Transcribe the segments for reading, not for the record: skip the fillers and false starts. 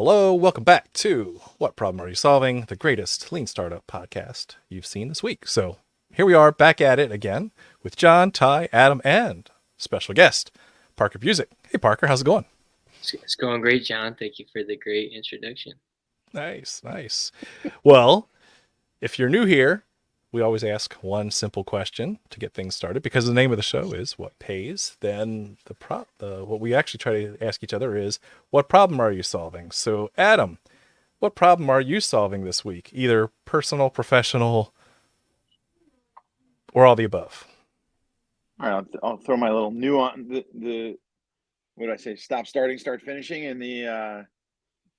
Hello, welcome back to What Problem Are You Solving? The greatest lean startup podcast you've seen this week. So here we are back at it again with John, Ty, Adam, and special guest, Parker Busick. Hey Parker, how's it going? It's going great, John. Thank you for the great introduction. Nice. Well, if you're new here, we always ask one simple question to get things started because the name of the show is What Pays. Then what we actually try to ask each other is, what problem are you solving? So Adam, what problem are you solving this week? Either personal, professional, or all the above. All right, I'll throw my little nuance. The what did I say? Stop, starting, start, finishing, and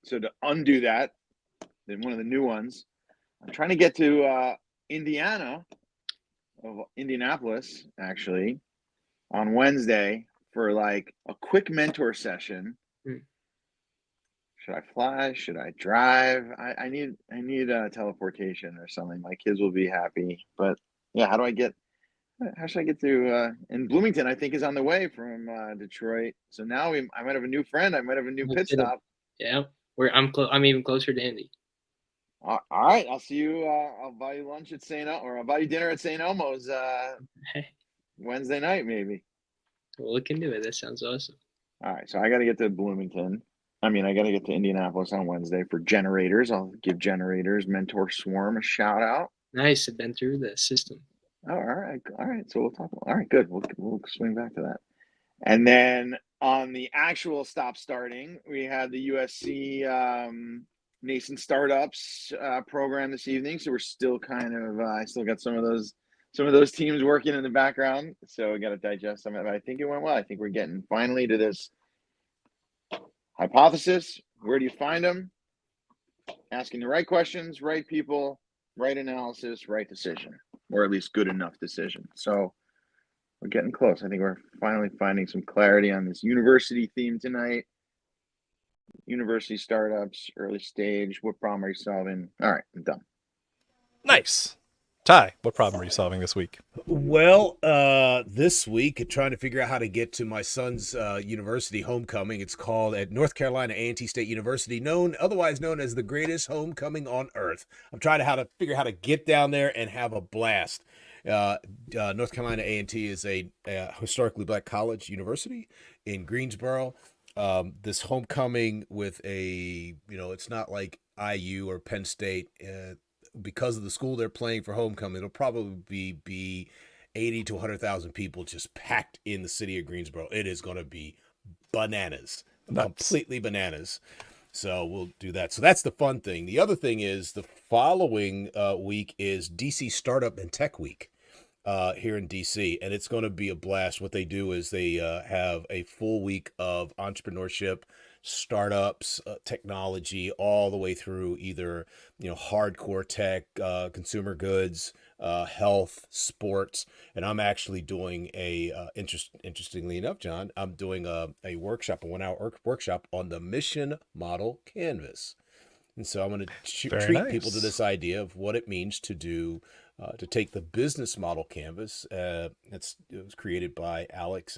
so to undo that, then one of the new ones. I'm trying to get to Indianapolis, actually, on Wednesday for like a quick mentor session. Should I fly? Should I drive? I need teleportation or something. My kids will be happy. But yeah, how should I get to and Bloomington, I think, is on the way from Detroit. So now I might have a new friend. I might have a new pit stop. Yeah, I'm even closer to Indy. All right, I'll see you. I'll buy you lunch at I'll buy you dinner at St. Elmo's Wednesday night, maybe. We'll look into it. That sounds awesome. All right, so I got to get to Bloomington. I got to get to Indianapolis on Wednesday for Generators. I'll give Generators Mentor Swarm a shout out. Nice. I've been through the system. Oh, all right. So we'll talk. All right, good. We'll swing back to that. And then on the actual stop starting, we had the USC Nascent Startups program this evening. So we're still I still got some of those teams working in the background. So we got to digest some of it. I think it went well. I think we're getting finally to this hypothesis. Where do you find them? Asking the right questions, right people, right analysis, right decision, or at least good enough decision. So we're getting close. I think we're finally finding some clarity on this university theme tonight. University startups, early stage. What problem are you solving? All right, I'm done. Nice. Ty, what problem are you solving this week? Well, this week, trying to figure out how to get to my son's university homecoming. It's called at North Carolina A&T State University, otherwise known as the greatest homecoming on earth. I'm trying to figure out how to get down there and have a blast. North Carolina A&T is a historically black college university in Greensboro. This homecoming with it's not like IU or Penn State. Because of the school they're playing for homecoming, it'll probably be 80 to 100,000 people just packed in the city of Greensboro. It is going to be bananas, completely bananas. So we'll do that. So that's the fun thing. The other thing is the following week is DC Startup and Tech Week here in DC, and it's going to be a blast. What they do is they have a full week of entrepreneurship, startups, technology, all the way through either hardcore tech, consumer goods, health, sports. And I'm actually doing interestingly enough, John, I'm doing a 1-hour workshop on the mission model canvas. And so I'm going to treat people to this idea of what it means to do to take the business model canvas. It was created by Alex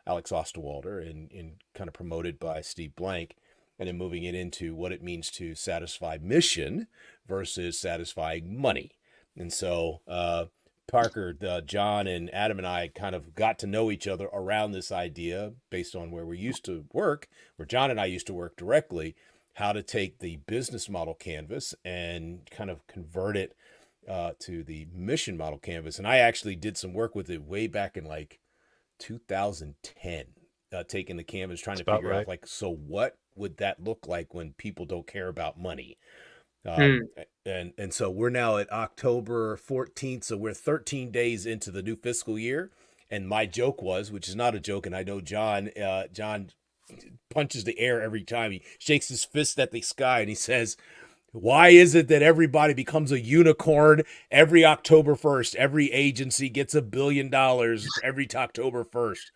Osterwalder and kind of promoted by Steve Blank, and then moving it into what it means to satisfy mission versus satisfying money. And so Parker, John, and Adam and I kind of got to know each other around this idea based on where we used to work, where John and I used to work directly, how to take the business model canvas and kind of convert it to the mission model canvas. And I actually did some work with it way back in like 2010, taking the canvas, trying to figure out so what would that look like when people don't care about money? And so we're now at October 14th. So we're 13 days into the new fiscal year. And my joke was, which is not a joke, and I know John punches the air every time. He shakes his fist at the sky and he says, why is it that everybody becomes a unicorn every October 1st? Every agency gets $1 billion every October 1st.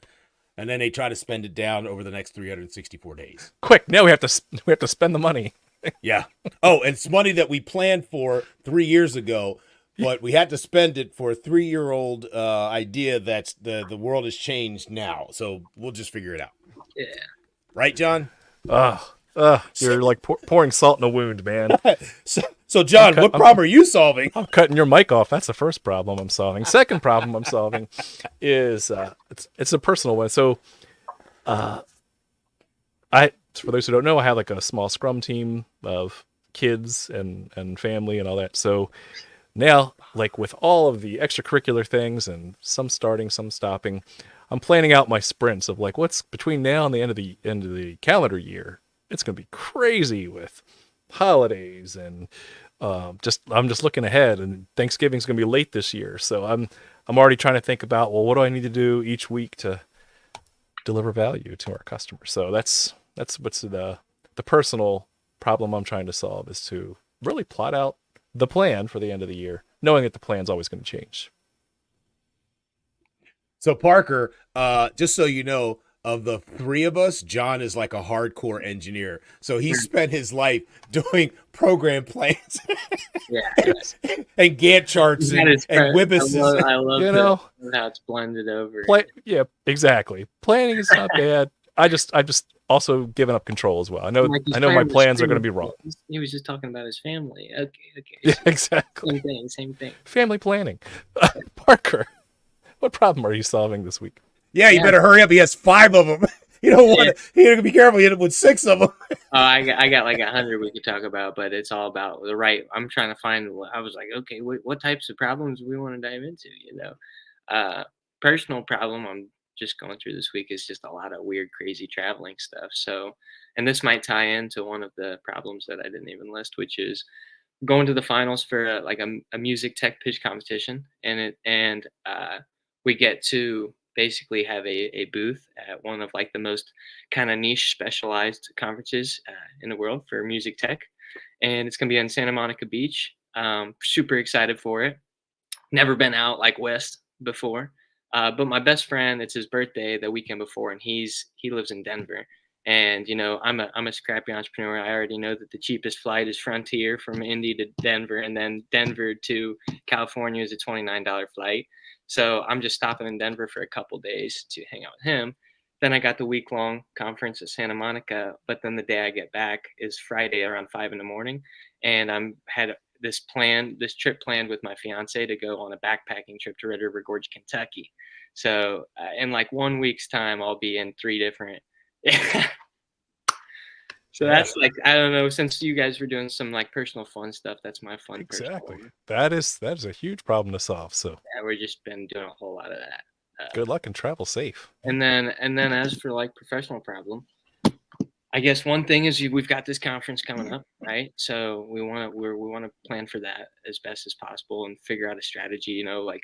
And then they try to spend it down over the next 364 days. Quick, now we have to spend the money. Yeah. Oh, and it's money that we planned for 3 years ago, but we had to spend it for a 3-year-old idea that the world has changed now. So we'll just figure it out. Yeah. Right, John? You're like pouring salt in a wound, man. So John, what problem are you solving? I'm cutting your mic off. That's the first problem I'm solving. Second problem I'm solving is it's a personal one. So for those who don't know, I have like a small scrum team of kids and family and all that. So now, like with all of the extracurricular things and some starting, some stopping, I'm planning out my sprints of like what's between now and the end of the calendar year. It's going to be crazy with holidays and I'm just looking ahead, and Thanksgiving's going to be late this year. So I'm already trying to think about, well, what do I need to do each week to deliver value to our customers? So that's what's the personal problem I'm trying to solve, is to really plot out the plan for the end of the year, knowing that the plan's always going to change. So Parker, just so you know, of the three of us, John is like a hardcore engineer. So he spent his life doing program plans and Gantt charts and Wibbuses. I love You know, how it's blended over. Yeah, exactly. Planning is not bad. I've just also given up control as well. I know my plans are going to be wrong. He was just talking about his family. Okay. Yeah, exactly. Same thing. Family planning. Parker, what problem are you solving this week? Yeah, you better hurry up. He has 5 of them. You don't want to. You got to be careful. You end up with 6 of them. I got like 100 we could talk about, but it's all about the right. I'm trying to find. I was like, okay, what types of problems we want to dive into? Personal problem I'm just going through this week is just a lot of weird, crazy traveling stuff. So, and this might tie into one of the problems that I didn't even list, which is going to the finals for like a music tech pitch competition, and we get to basically have a booth at one of like the most kind of niche specialized conferences in the world for music tech. And it's going to be in Santa Monica Beach. Super excited for it. Never been out like west before. But my best friend, it's his birthday the weekend before, and he lives in Denver. And I'm a scrappy entrepreneur. I already know that the cheapest flight is Frontier from Indy to Denver, and then Denver to California is a $29 flight. So I'm just stopping in Denver for a couple days to hang out with him. Then I got the week-long conference at Santa Monica, but then the day I get back is Friday around 5 a.m, and had this trip planned with my fiance to go on a backpacking trip to Red River Gorge, Kentucky. So in like 1 week's time, I'll be in 3 different. So that's like, I don't know, since you guys were doing some like personal fun stuff, that's my fun. Exactly. That is a huge problem to solve. So yeah, we've just been doing a whole lot of that. Good luck and travel safe. And then as for like professional problem, I guess one thing is we've got this conference coming up, right? So we want to plan for that as best as possible and figure out a strategy, like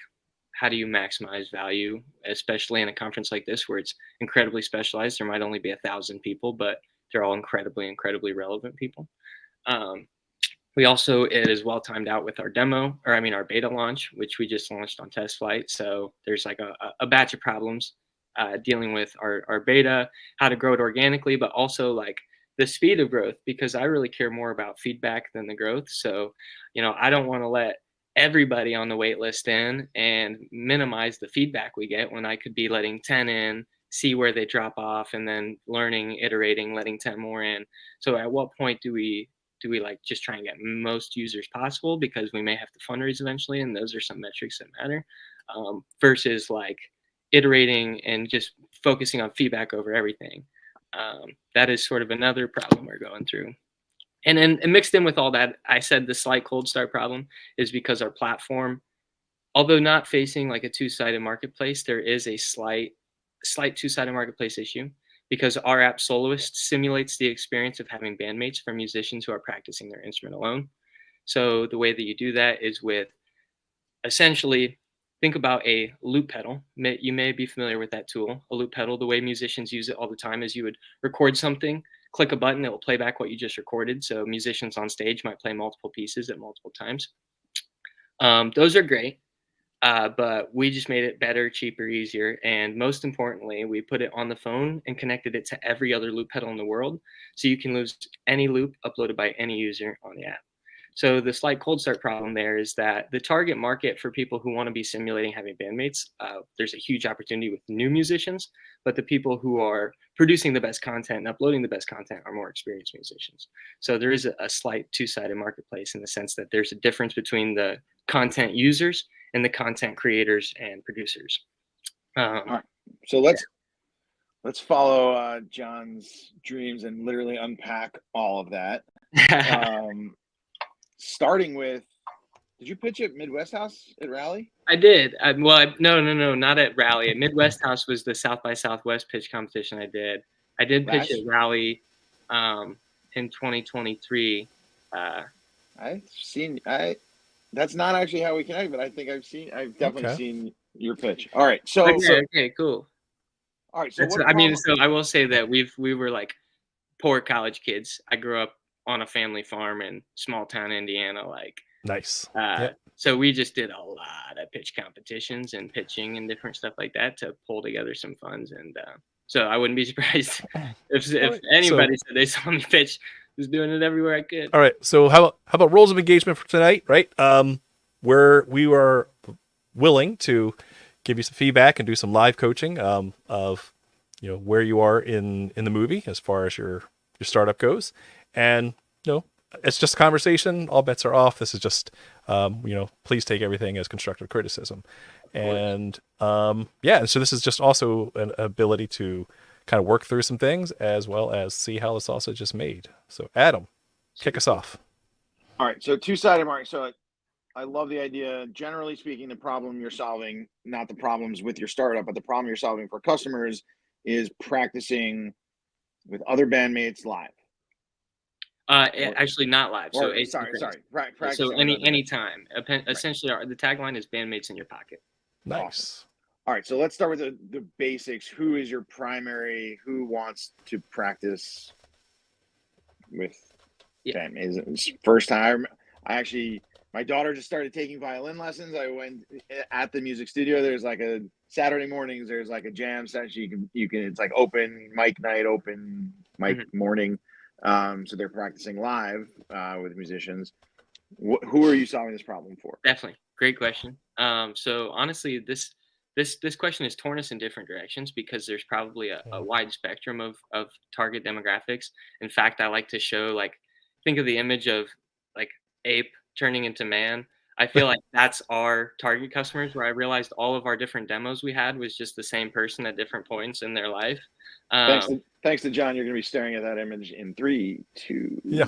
how do you maximize value, especially in a conference like this where it's incredibly specialized. There might only be 1,000 people, but they're all incredibly relevant people. We also, it is well timed out with our our beta launch, which we just launched on test flight. So there's like a batch of problems dealing with our beta, how to grow it organically, but also like the speed of growth, because I really care more about feedback than the growth. So, I don't want to let everybody on the wait list in and minimize the feedback we get when I could be letting 10 in, see where they drop off, and then learning, iterating, letting 10 more in. So at what point do we like just try and get most users possible, because we may have to fundraise eventually, and those are some metrics that matter, versus like iterating and just focusing on feedback over everything. That is sort of another problem we're going through. And then mixed in with all that, I said the slight cold start problem is because our platform, although not facing like a two-sided marketplace, there is a slight two-sided marketplace issue, because our app Soloist simulates the experience of having bandmates for musicians who are practicing their instrument alone. So the way that you do that is with, essentially, think about a loop pedal. You may be familiar with that tool. A loop pedal, the way musicians use it all the time is you would record something, click a button, it will play back what you just recorded. So musicians on stage might play multiple pieces at multiple times. Those are great. But we just made it better, cheaper, easier. And most importantly, we put it on the phone and connected it to every other loop pedal in the world. So you can lose any loop uploaded by any user on the app. So the slight cold start problem there is that the target market for people who want to be simulating having bandmates, there's a huge opportunity with new musicians, but the people who are producing the best content and uploading the best content are more experienced musicians. So there is a slight two-sided marketplace in the sense that there's a difference between the content users and the content creators and producers. All right. So let's follow John's dreams and literally unpack all of that. Starting with, did you pitch at Midwest House at Rally? I did. No, not at Rally. At Midwest House was the South by Southwest pitch competition I did. I did pitch at Rally in 2023. That's not actually how we connect, but I think I've definitely seen your pitch. All right. So okay, cool. All right. So so I will say that we were like poor college kids. I grew up on a family farm in small town Indiana. Like nice. So we just did a lot of pitch competitions and pitching and different stuff like that to pull together some funds. And so I wouldn't be surprised if anybody said they saw me pitch. Was doing it everywhere I could. All right. So how about roles of engagement for tonight? Right. Where we were willing to give you some feedback and do some live coaching of where you are in the movie as far as your startup goes, and it's just a conversation. All bets are off. This is just please take everything as constructive criticism, and and so this is just also an ability to kind of work through some things as well as see how the sausage is made. So Adam, kick us off. All right. So two-sided market. So I love the idea. Generally speaking, the problem you're solving, not the problems with your startup, but the problem you're solving for customers is practicing with other bandmates live. Actually not live. So Practice so anytime. Essentially, the tagline is bandmates in your pocket. Nice. Awesome. All right, so let's start with the basics. Who is your primary? Who wants to practice with them? Is it first time? My daughter just started taking violin lessons. I went at the music studio. There's like a Saturday mornings. There's like a jam session. You can. It's like open mic night, open mic morning. So they're practicing live with musicians. Who are you solving this problem for? Definitely, great question. So honestly, this question has torn us in different directions because there's probably a wide spectrum of target demographics. In fact, I like to show, think of the image of like ape turning into man. I feel like that's our target customers, where I realized all of our different demos we had was just the same person at different points in their life. Thanks to John, you're going to be staring at that image in 3, 2. Yeah.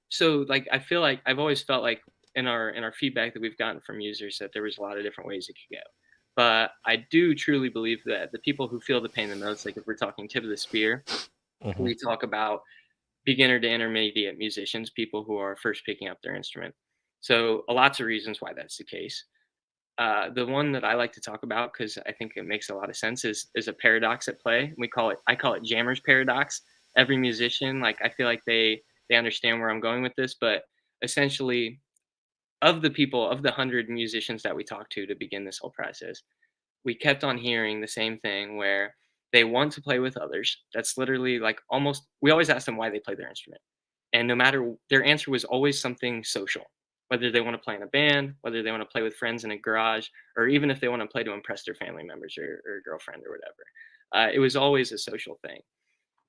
So I feel like I've always felt like in our feedback that we've gotten from users that there was a lot of different ways it could go. But I do truly believe that the people who feel the pain the most, like if we're talking tip of the spear, we talk about beginner to intermediate musicians, people who are first picking up their instrument. So lots of reasons why that's the case. The one that I like to talk about, because I think it makes a lot of sense, is a paradox at play. I call it Jammer's paradox. Every musician, I feel like they understand where I'm going with this, but essentially, of the 100 musicians that we talked to begin this whole process, we kept on hearing the same thing where they want to play with others. That's literally we always ask them why they play their instrument. And no matter, their answer was always something social, whether they want to play in a band, whether they want to play with friends in a garage, or even if they want to play to impress their family members or girlfriend or whatever. It was always a social thing.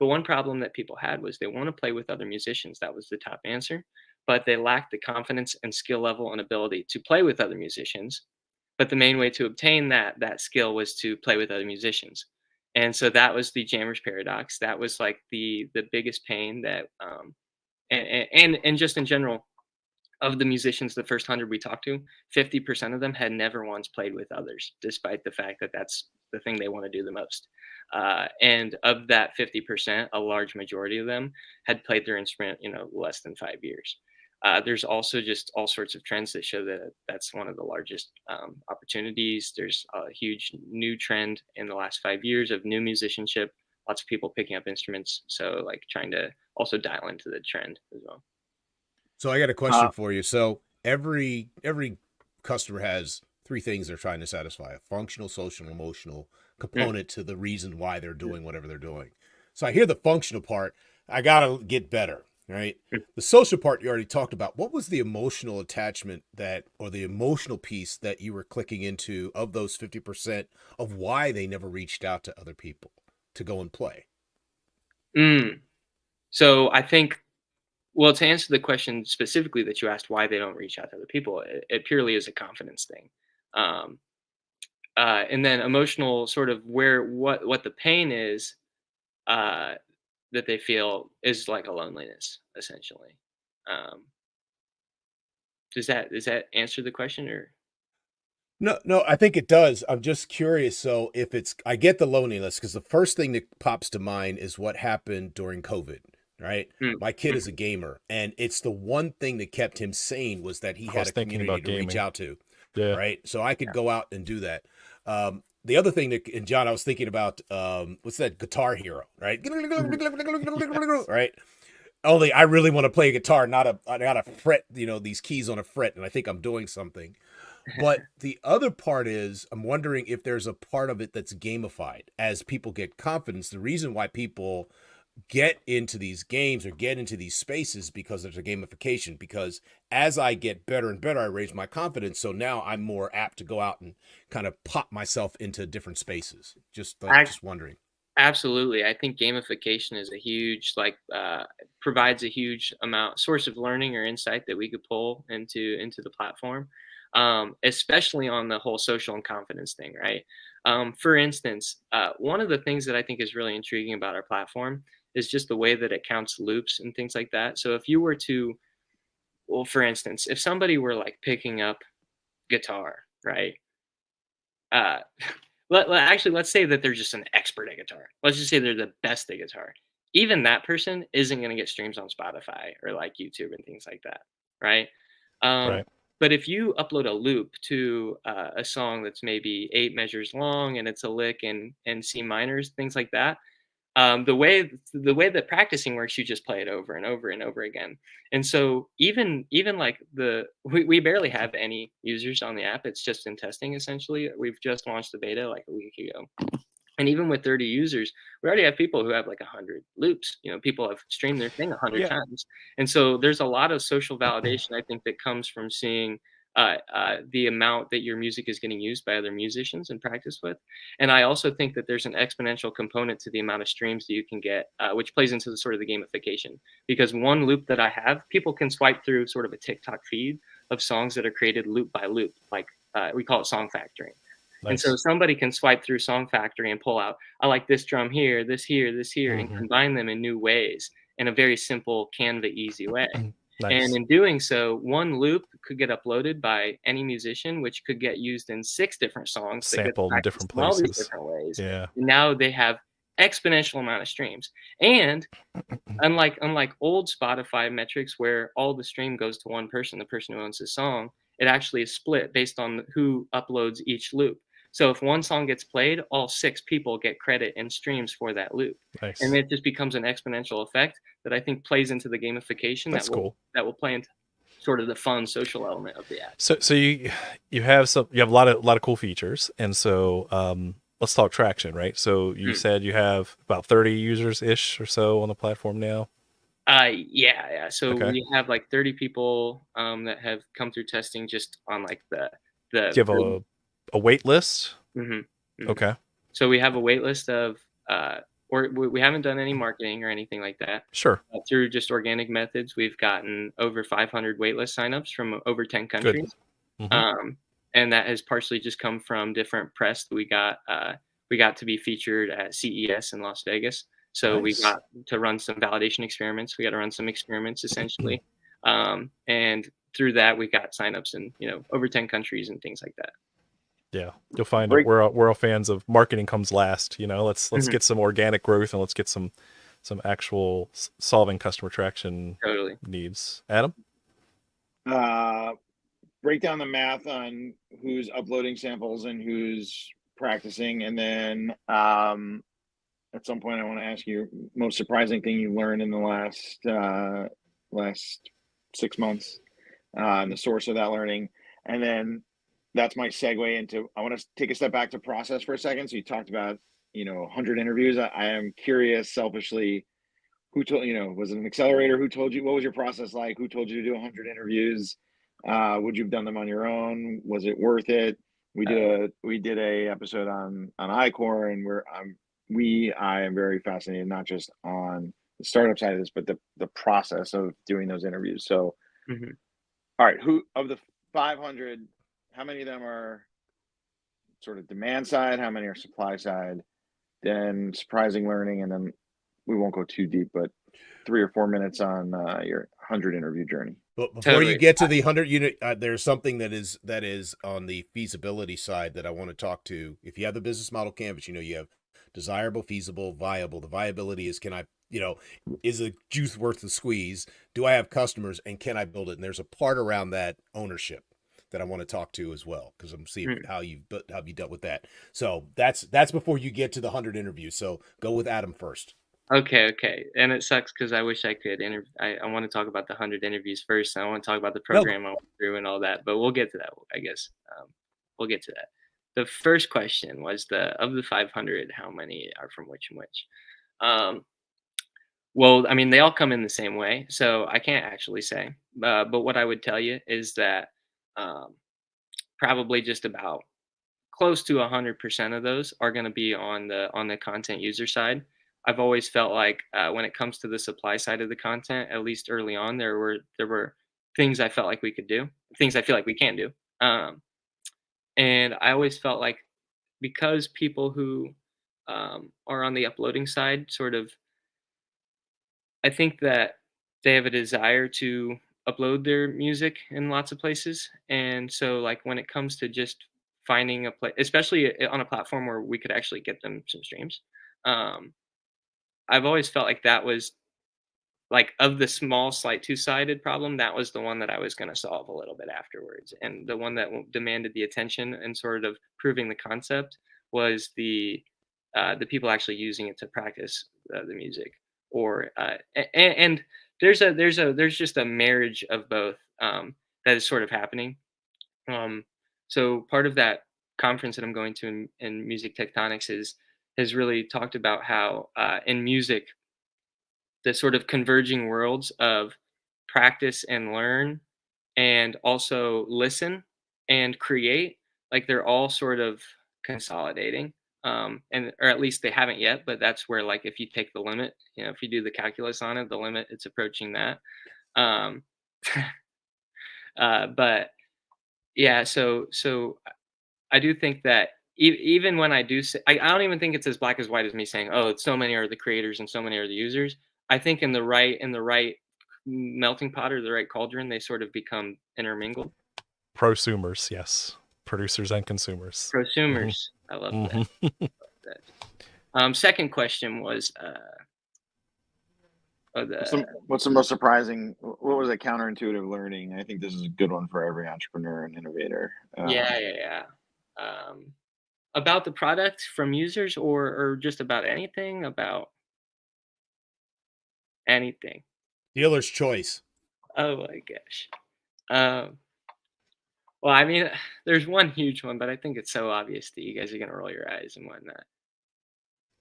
But one problem that people had was they want to play with other musicians. That was the top answer. But they lacked the confidence and skill level and ability to play with other musicians. But the main way to obtain that skill was to play with other musicians. And so that was the Jammer's paradox. That was the biggest pain that, and just in general, of the musicians, the first 100 we talked to, 50% of them had never once played with others, despite the fact that that's the thing they want to do the most. And of that 50%, a large majority of them had played their instrument, less than 5 years. There's also just all sorts of trends that show that that's one of the largest opportunities. There's a huge new trend in the last 5 years of new musicianship, lots of people picking up instruments. So trying to also dial into the trend as well. So I got a question for you. So every customer has 3 things they're trying to satisfy: a functional, social, and emotional component to the reason why they're doing whatever they're doing. So I hear the functional part. I got to get better. right? The social part you already talked about. What was the emotional attachment that, or the emotional piece that you were clicking into of those 50% of why they never reached out to other people to go and play? So I think, well, to answer the question specifically that you asked, why they don't reach out to other people, it purely is a confidence thing. Um, and then emotional, sort of where what the pain is, uh, that they feel is like a loneliness, essentially. Um, does that answer the question, or? No, no, I think it does. I'm just curious. So if it's, I get the loneliness because the first thing that pops to mind is what happened during COVID, right? Mm, My kid is mhm. a gamer, and it's the one thing that kept him sane was that he I had was a thinking community about to reach gaming. out to, Yeah. right? So I could go out and do that. The other thing that, and John, I was thinking about, what's that, Guitar Hero, right? Mhm. Yes. Right? Only I really want to play a guitar, not a fret, these keys on a fret, and I think I'm doing something. But the other part is, I'm wondering if there's a part of it that's gamified as people get confidence. The reason why people get into these games or get into these spaces because there's a gamification. Because as I get better and better, I raise my confidence. So now I'm more apt to go out and kind of pop myself into different spaces. Just wondering. Absolutely. I think gamification is a huge, provides a huge amount source of learning or insight that we could pull into the platform, especially on the whole social and confidence thing, right? For instance, one of the things that I think is really intriguing about our platform is just the way that it counts loops and things like that. So if you were to, well, for instance, if somebody were like picking up guitar, right? Uh, actually, let's say that they're just an expert at guitar. Let's just say they're the best at guitar. Even that person isn't going to get streams on Spotify or like YouTube and things like that, right? Um, Right. but if you upload a loop to a song that's maybe 8 measures long and it's a lick and C minors, things like that, the way that practicing works, you just play it over and over and over again. And so even like we barely have any users on the app. It's just in testing essentially. We've just launched the beta like a week ago. And even with 30 users, we already have people who have like 100 loops. People have streamed their thing 100 Yeah. times. And so there's a lot of social validation, I think, that comes from seeing the amount that your music is getting used by other musicians and practice with. And I also think that there's an exponential component to the amount of streams that you can get, which plays into the sort of the gamification. Because one loop that I have, people can swipe through sort of a TikTok feed of songs that are created loop by loop, like we call it song factoring. And so Nice. somebody can swipe through Song Factory and pull out, I like this drum here, this here, and Hmm. combine them in new ways in a very simple Canva easy way. And Nice. in doing so, one loop could get uploaded by any musician, which could get used in 6 different songs that get Sampled in practiced different in all these places. different ways. Yeah. And now they have exponential amount of streams. And unlike old Spotify metrics where all the stream goes to one person, the person who owns the song, it actually is split based on who uploads each loop. So if one song gets played, all 6 people get credit and streams for that loop. And Nice. it just becomes an exponential effect that I think plays into the gamification That's cool. that will play into sort of the fun social element of the app. So you have a lot of cool features, and so let's talk traction, right? So you Mm. said you have about 30 users ish or so on the platform now. Yeah. So Okay. we have like 30 people that have come through testing just on like the Do you have a wait list? Mhm, mhm. Okay. So we have a wait list of, or we haven't done any marketing or anything like that. Sure. Through just organic methods, we've gotten over 500 waitlist signups from over 10 Good. countries. Hmm. And that has partially just come from different press that we got. We got to be featured at CES in Las Vegas. So we Nice. got to run some validation experiments. We got to run some experiments essentially. And through that, we got signups in, over 10 countries and things like that. Yeah, you'll find that Break we're all fans of marketing comes last. Let's Mhm. get some organic growth and let's get some actual solving customer traction Totally. needs. Adam? uh, break down the math on who's uploading samples and who's practicing, and then at some point I want to ask you most surprising thing you learned in the last 6 months, and the source of that learning, and then that's my segue into, I want to take a step back to process for a second. So you talked about 100 interviews. I am curious selfishly, who told was it an accelerator? Who told you? What was your process like? Who told you to do 100 interviews? Would you have done them on your own? Was it worth it? We did a episode on iCore, and I am very fascinated not just on the startup side of this, but the process of doing those interviews. So, Mhm. all right, who of the 500, how many of them are sort of demand side? How many are supply side? Then surprising learning, and then we won't go too deep, but 3 or 4 minutes on your 100 interview journey. But before you Totally. get to the 100 unit, there's something that is on the feasibility side that I want to talk to. If you have the business model canvas, you have desirable, feasible, viable. The viability is, is the juice worth the squeeze? Do I have customers, and can I build it? And there's a part around that ownership that I want to talk to as well, because I'm seeing how you dealt with that. So that's before you get to the 100 interviews. So go with Adam first. Okay. And it sucks because I wish I could I want to talk about the 100 interviews first. And I want to talk about the No. program I went through and all that, but we'll get to that, I guess. We'll get to that. The first question was of the 500, how many are from which and which? Well, I mean, they all come in the same way, so I can't actually say. But what I would tell you is that um, probably just about close to 100% of those are going to be on the content user side. I've always felt like when it comes to the supply side of the content, at least early on, there were things I felt like we could do, things I feel like we can do, and I always felt like because people who are on the uploading side, sort of, I think that they have a desire to upload their music in lots of places, and so like when it comes to just finding a place, especially on a platform where we could actually get them some streams. Um, I've always felt like that was like of the small, slight two-sided problem, that was the one that I was going to solve a little bit afterwards, and the one that demanded the attention and sort of proving the concept was the people actually using it to practice the music, or and there's just a marriage of both that is sort of happening. Um, so part of that conference that I'm going to in music tectonics has really talked about how in music the sort of converging worlds of practice and learn and also listen and create, like they're all sort of consolidating, and or at least they haven't yet, but that's where, like, if you take the limit, if you do the calculus on it, the limit, it's approaching that. um but yeah, so I do think that even when I do say, I don't even think it's as black as white as me saying, "Oh, so many are the creators and so many are the users." I think in the right melting pot or the right cauldron, they sort of become intermingled. Prosumers, yes, producers and consumers. Prosumers, I love Mhm. that. Second question was What's the most surprising? What was a counterintuitive learning? I think this is a good one for every entrepreneur and innovator. yeah. About the product from users, or just about anything, about anything. Dealer's choice. Oh my gosh. Um, Well, I mean, there's one huge one, but I think it's so obvious that you guys are gonna roll your eyes and whatnot,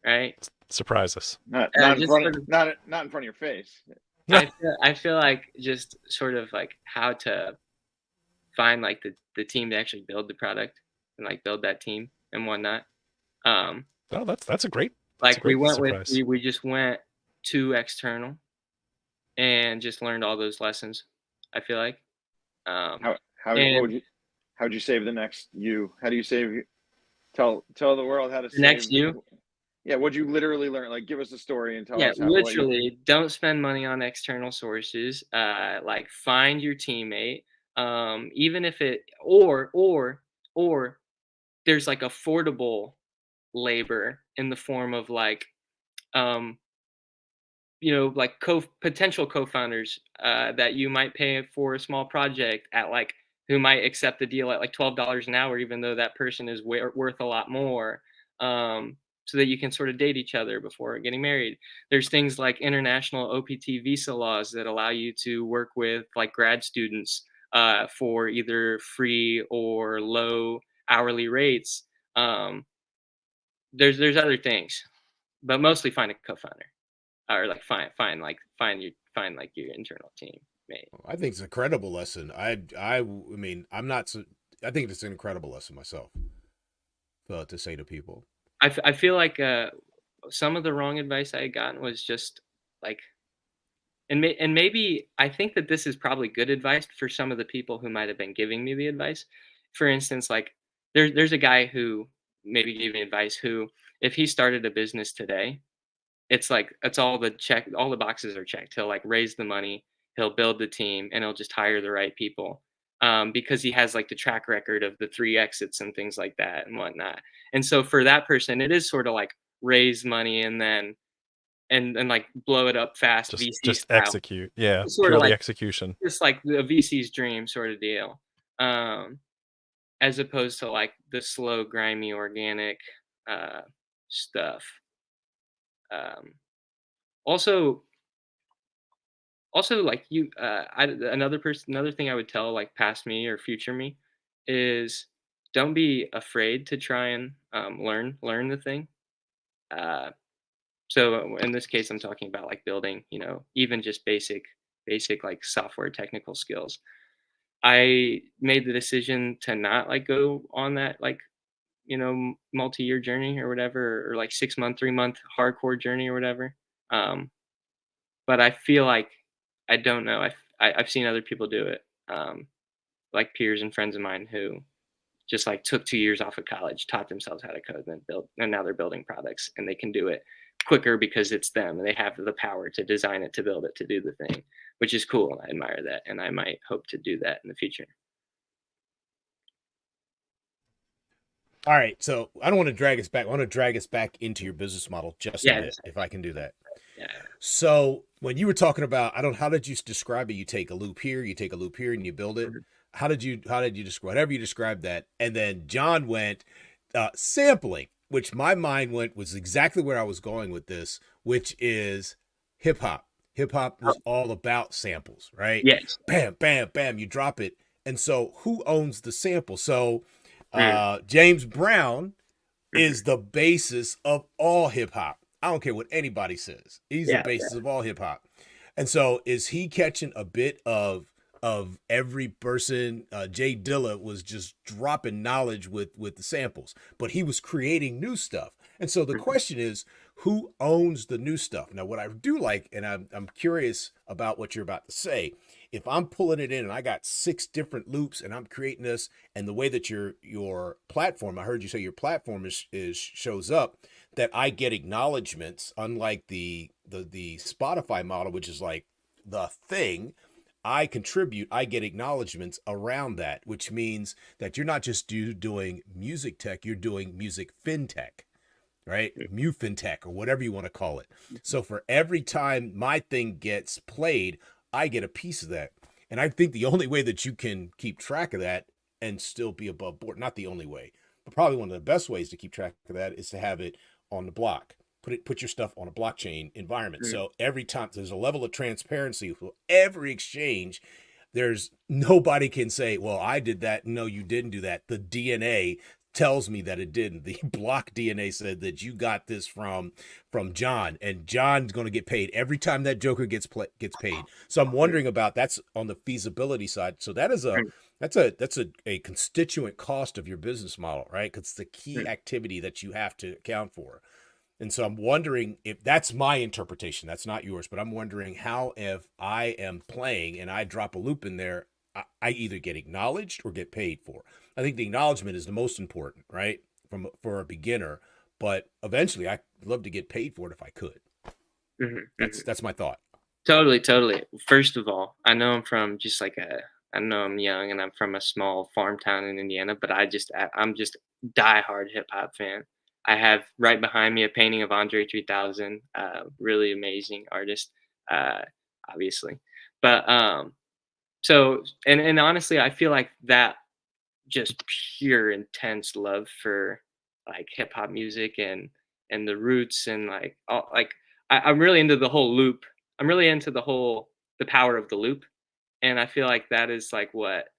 right? Surprise us. Not in Just front sort of of, not in front of your face. I feel like just sort of like how to find like the team to actually build the product and like build that team and whatnot. Um, Oh, that's a great like we went with surprise. we just went to external and just learned all those lessons. I feel like, What and would you how'd you save the next you? How do you save? Tell the world how to the next save. you. Yeah, what'd you literally learn? Like, give us a story and tell Yeah, us what you. literally, don't spend money on external sources. Like find your teammate, even if it or there's like affordable labor in the form of like um, like potential co-founders that you might pay for a small project at like who might accept the deal at like $12 an hour, even though that person is worth a lot more. So that you can sort of date each other before getting married. There's things like international OPT visa laws that allow you to work with like grad students for either free or low hourly rates. There's other things, but mostly find a co-founder. or like find like your internal team mate. I think it's an incredible lesson. I mean, I'm not. I think it's an incredible lesson myself to say to people. I feel like some of the wrong advice I had gotten was just like, and maybe I think that this is probably good advice for some of the people who might have been giving me the advice. For instance, like there's a guy who maybe gave me advice who, if he started a business today, it's like it's all the boxes are checked. He'll like raise the money, he'll build the team, and he'll just hire the right people. Because he has like the track record of the 3 exits and things like that and whatnot. And so for that person, it is sort of like raise money and then and like blow it up fast VC just style. execute. Yeah, It's sort of purely like execution. just like the VC's dream sort of deal. As opposed to like the slow, grimy, organic stuff. Um, also, like another thing I would tell like past me or future me is don't be afraid to try and learn the thing. Uh, so in this case, I'm talking about like building, even just basic like software technical skills. I made the decision to not like go on that like multi-year journey or whatever, or like 6 month, 3 month hardcore journey or whatever. Um, but I feel like I don't know. I've seen other people do it, like peers and friends of mine who just like took 2 years off of college, taught themselves how to code, and built, and now they're building products, and they can do it quicker because it's them. And they have the power to design it, to build it, to do the thing, which is cool. I admire that, and I might hope to do that in the future. All right, so I don't want to drag us back. I want to drag us back into your business model just a bit, if I can do that. Yeah. So when you were talking about, how did you describe it? You take a loop here, you take a loop here, and you build it. How did you describe, whatever you described that? And then John went sampling, which my mind was exactly where I was going with this, which is hip hop. Hip hop was all about samples, right? Yes. Bam, bam, bam, you drop it. And so who owns the sample? So James Brown is the basis of all hip hop. I don't care what anybody says. He's the basis of all hip hop. And so is he catching a bit of every person? Jay Dilla was just dropping knowledge with the samples, but he was creating new stuff. And so the question is, who owns the new stuff? Now, what I do like, and I'm curious about what you're about to say, if I'm pulling it in and I got 6 different loops and I'm creating this, and the way that your platform, I heard you say your platform is shows up, that I get acknowledgments, unlike the Spotify model, which is like the thing. I contribute, I get acknowledgments around that, which means that you're not just doing music tech, you're doing music fintech, right? Mu fintech, or whatever you want to call it. So for every time my thing gets played, I get a piece of that. And I think the only way that you can keep track of that and still be above board, not the only way, but probably one of the best ways to keep track of that is to have it on the block. Put your stuff on a blockchain environment. So every time there's a level of transparency for every exchange, there's nobody can say, well, I did that. No, you didn't do that. The DNA tells me that it didn't. The block DNA said that you got this from John, and John's going to get paid every time that Joker gets paid. So I'm wondering about, that's on the feasibility side. So that is that's a constituent cost of your business model, right? Because it's the key activity that you have to account for. And so I'm wondering, if that's my interpretation, that's not yours, but I'm wondering how, if I am playing and I drop a loop in there, I either get acknowledged or get paid for. I think the acknowledgement is the most important, right? For a beginner, but eventually I'd love to get paid for it if I could. That's my thought. Totally. First of all, I know I'm from just like I know I'm young and I'm from a small farm town in Indiana, but I'm just diehard hip hop fan. I have right behind me a painting of Andre 3000, really amazing artist, obviously. But so and honestly, I feel like that just pure intense love for like hip hop music and the roots and like all, like I'm really into the whole loop. I'm really into the power of the loop, and I feel like that is like what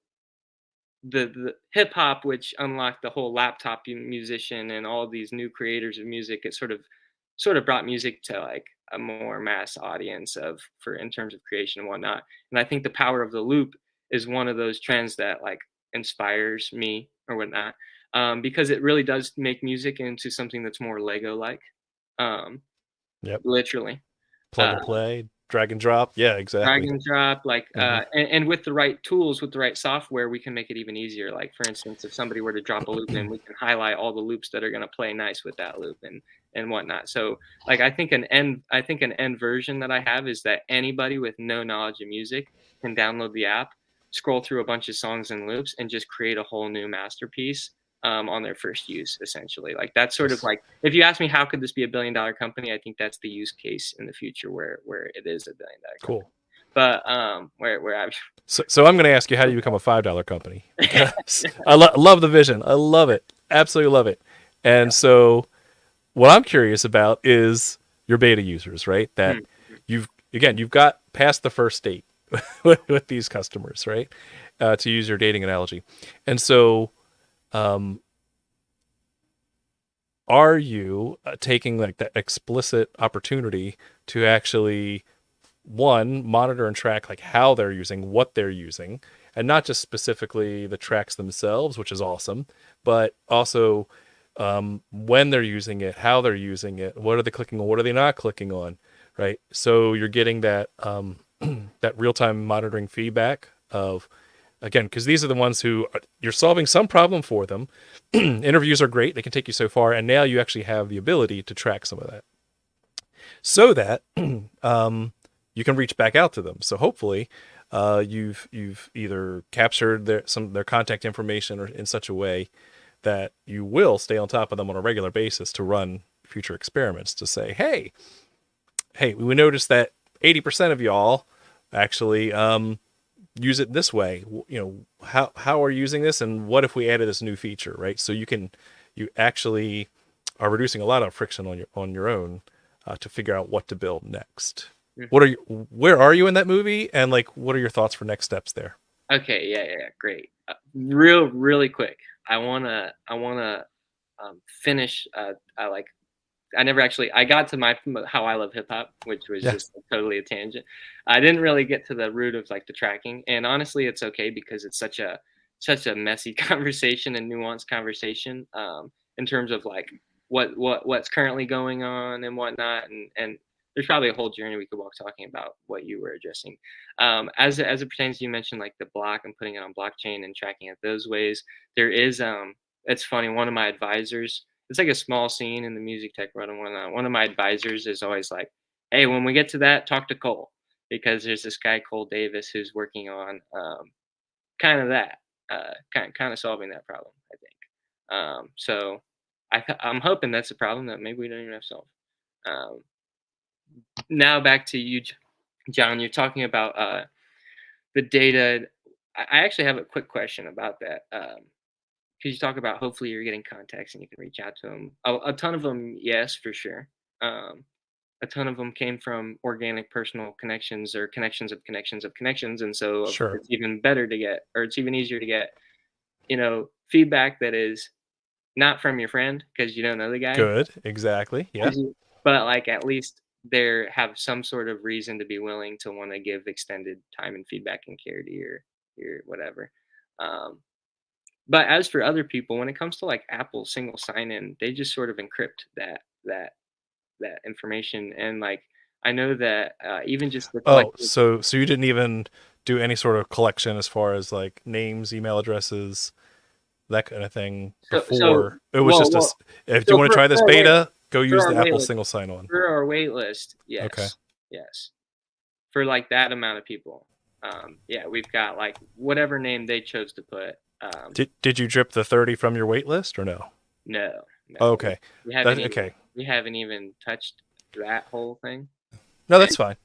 the hip hop, which unlocked the whole laptop musician and all these new creators of music. It sort of brought music to like a more mass audience for in terms of creation and whatnot. And I think the power of the loop is one of those trends that like inspires me or whatnot, because it really does make music into something that's more Lego like, um, Yep. literally. Plug and play, drag and drop. Yeah, Drag exactly. and drop, like, Mhm. and with the right tools, with the right software, we can make it even easier. Like, for instance, if somebody were to drop a loop in, we can highlight all the loops that are going to play nice with that loop and whatnot. So, like, I think an end version that I have is that anybody with no knowledge of music can download the app, scroll through a bunch of songs and loops, and just create a whole new masterpiece. On their first use, essentially. Like that's sort of like, if you ask me, how could this be a billion-dollar company? I think that's the use case in the future where it is a billion-dollar company. Cool. But where I've So I'm going to ask you, how do you become a $5 company? Because I love the vision. I love it. Absolutely love it. And so what I'm curious about is your beta users, right? That you've got past the first date with these customers, right? To use your dating analogy. And so are you taking like that explicit opportunity to actually monitor and track like how they're using, what they're using, and not just specifically the tracks themselves, which is awesome, but also when they're using it, how they're using it, what are they clicking on, what are they not clicking on, right? So you're getting that that real-time monitoring feedback of, again, because these are the ones who you're solving some problem for them. Interviews are great, they can take you so far, and now you actually have the ability to track some of that so that you can reach back out to them. So hopefully you've either captured their contact information or in such a way that you will stay on top of them on a regular basis to run future experiments to say, hey, we noticed that 80% of y'all actually use it this way. How are you using this, and what if we added this new feature, right? So you actually are reducing a lot of friction on your own to figure out what to build next. Where are you in that movie, and like what are your thoughts for next steps there? Okay, yeah, great. Really quick. I wanna finish. I got to my how I love hip hop, which was just totally a tangent. I didn't really get to the root of like the tracking, and honestly, it's okay because it's such a messy conversation and nuanced conversation in terms of like what's currently going on and whatnot, and there's probably a whole journey we could walk talking about what you were addressing. As it pertains, you mentioned like the block and putting it on blockchain and tracking it those ways. There is it's funny. One of my advisors, it's like a small scene in the music tech world, and one of my advisors is always like, "Hey, when we get to that, talk to Cole, because there's this guy Cole Davis who's working on kind of that, kind of solving that problem, I think." So I'm hoping that's a problem that maybe we don't even have to solve. Now back to you, John. You're talking about the data. I actually have a quick question about that. Because you talk about hopefully you're getting contacts and you can reach out to them. A ton of them, yes, for sure. A ton of them came from organic personal connections or connections of connections of connections. And so Sure. it's even better to get, or it's even easier to get, feedback that is not from your friend because you don't know the guy. Good. Exactly. Yeah. But like at least there have some sort of reason to be willing to want to give extended time and feedback and care to your whatever. But as for other people, when it comes to like Apple single sign-in, they just sort of encrypt that information. And like I know that even just the so you didn't even do any sort of collection as far as like names, email addresses, that kind of thing before. It was if you want to try this beta, go use the Apple single sign-on. For our wait list, yes. Okay. Yes. For like that amount of people. Yeah, we've got like whatever name they chose to put. Did you drip the 30 from your wait list or no? No. Okay. We haven't even touched that whole thing. No, that's fine.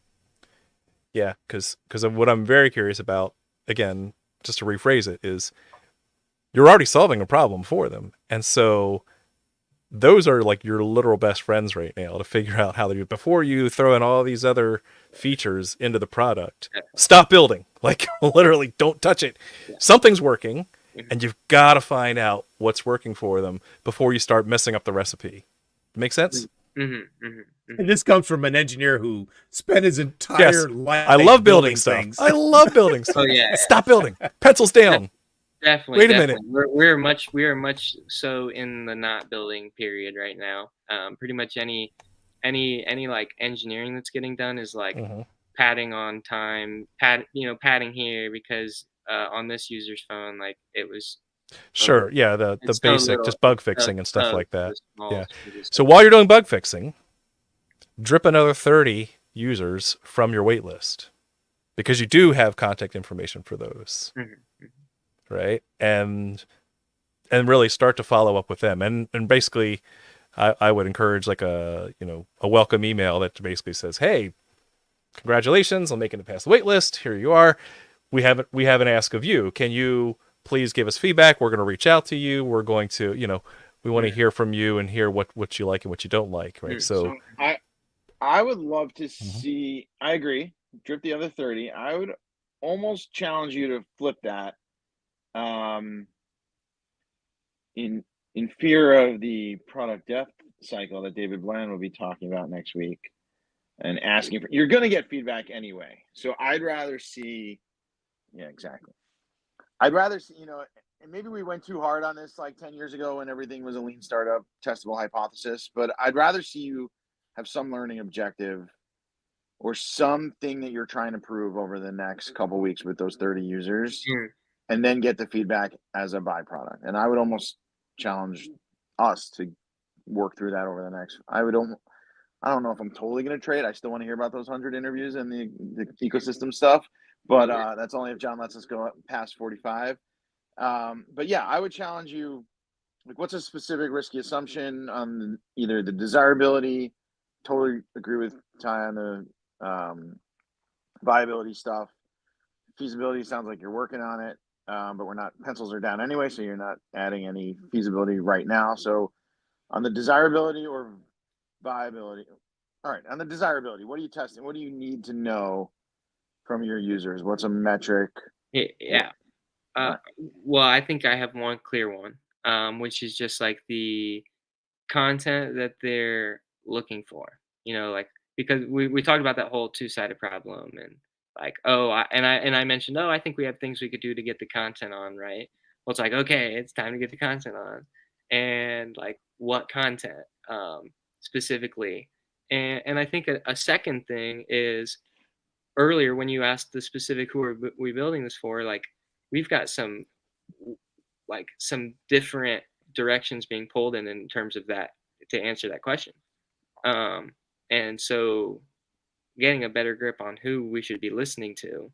Yeah, because of what I'm very curious about, again, just to rephrase it, is you're already solving a problem for them. And so those are like your literal best friends right now to figure out how they do it. Before you throw in all these other features into the product, stop building. Like literally don't touch it. Yeah. Something's working. And you've got to find out what's working for them before you start messing up the recipe. Make sense? And this comes from an engineer who spent his entire life I love building stuff. things. I love building stuff. Oh yeah, Stop building. Pencils down. definitely. Wait a definitely. minute. We are much so in the not building period right now. Pretty much any like engineering that's getting done is like Mhm. padding on time, padding here because on this user's phone, like it was Sure. Yeah. The it's so basic, little, just bug it's so fixing and stuff like that. small, Yeah. it's So while you're doing bug fixing, drip another 30 users from your wait list because you do have contact information for those. Mhm. Right. And really start to follow up with them. And basically I would encourage like a welcome email that basically says, hey, congratulations on making it past the wait list. Here you are. We have an ask of you. Can you please give us feedback? We're going to reach out to you. We're going to, we want to hear from you and hear what you like and what you don't like. Right. So I would love to see. I agree. Drip the other 30. I would almost challenge you to flip that. In fear of the product death cycle that David Bland will be talking about next week, and asking for, you're going to get feedback anyway. So I'd rather see. Yeah, exactly. I'd rather see. And maybe we went too hard on this like 10 years ago when everything was a lean startup testable hypothesis. But I'd rather see you have some learning objective or something that you're trying to prove over the next couple weeks with those 30 users, and then get the feedback as a byproduct. And I would almost challenge us to work through that over the next. I don't know if I'm totally going to trade. I still want to hear about those 100 interviews and the ecosystem stuff, but that's only if John lets us go past 45. But yeah, I would challenge you. Like, what's a specific risky assumption on either the desirability? Totally agree with Ty on the viability stuff. Feasibility sounds like you're working on it, but we're not. Pencils are down anyway, so you're not adding any feasibility right now. So on the desirability or viability, all right. On the desirability, what are you testing? What do you need to know from your users? What's a metric? Yeah. Well, I think I have one clear one, which is just like the content that they're looking for. Like because we talked about that whole two-sided problem and like I mentioned I think we have things we could do to get the content on, right? Well, it's like okay, it's time to get the content on, and like what content specifically, and I think a second thing is earlier when you asked the specific who are we building this for, like we've got some different directions being pulled in terms of that to answer that question. And so getting a better grip on who we should be listening to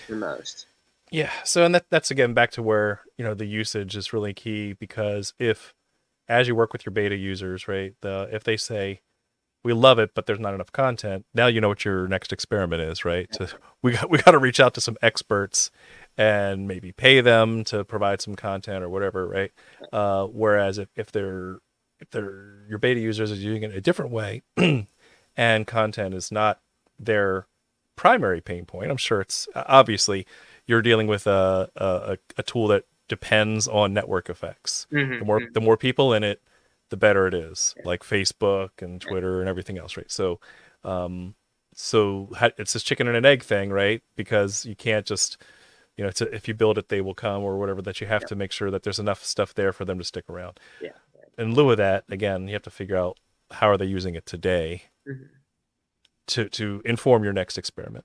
the most. Yeah. So, and that's again back to where, the usage is really key because as you work with your beta users, right, if they say, we love it, but there's not enough content. Now you know what your next experiment is, right? We got to reach out to some experts and maybe pay them to provide some content or whatever, right? Whereas if they're your beta users is using it a different way, and content is not their primary pain point, I'm sure it's obviously you're dealing with a tool that depends on network effects. The more people in it, the better it is, like Facebook and Twitter and everything else, right? So, it's this chicken and an egg thing, right? Because you can't just, if you build it, they will come or whatever. That you have to make sure that there's enough stuff there for them to stick around. Yeah. In lieu of that, again, you have to figure out how are they using it today to inform your next experiment.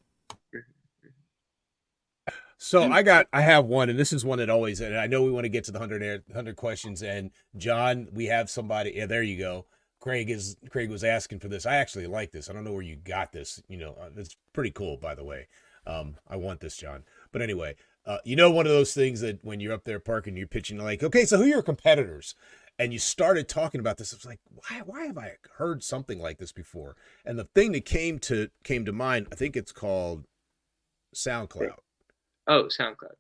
So I have one, and this is one that always, and I know we want to get to the 100 questions. And John, we have somebody. Yeah, there you go. Craig was asking for this. I actually like this. I don't know where you got this. It's pretty cool, by the way. I want this, John. But anyway, one of those things that when you're up there parking, you're pitching like, okay, so who are your competitors? And you started talking about this. It's like, why have I heard something like this before? And the thing that came to mind, I think it's called SoundCloud. Oh, SoundCloud.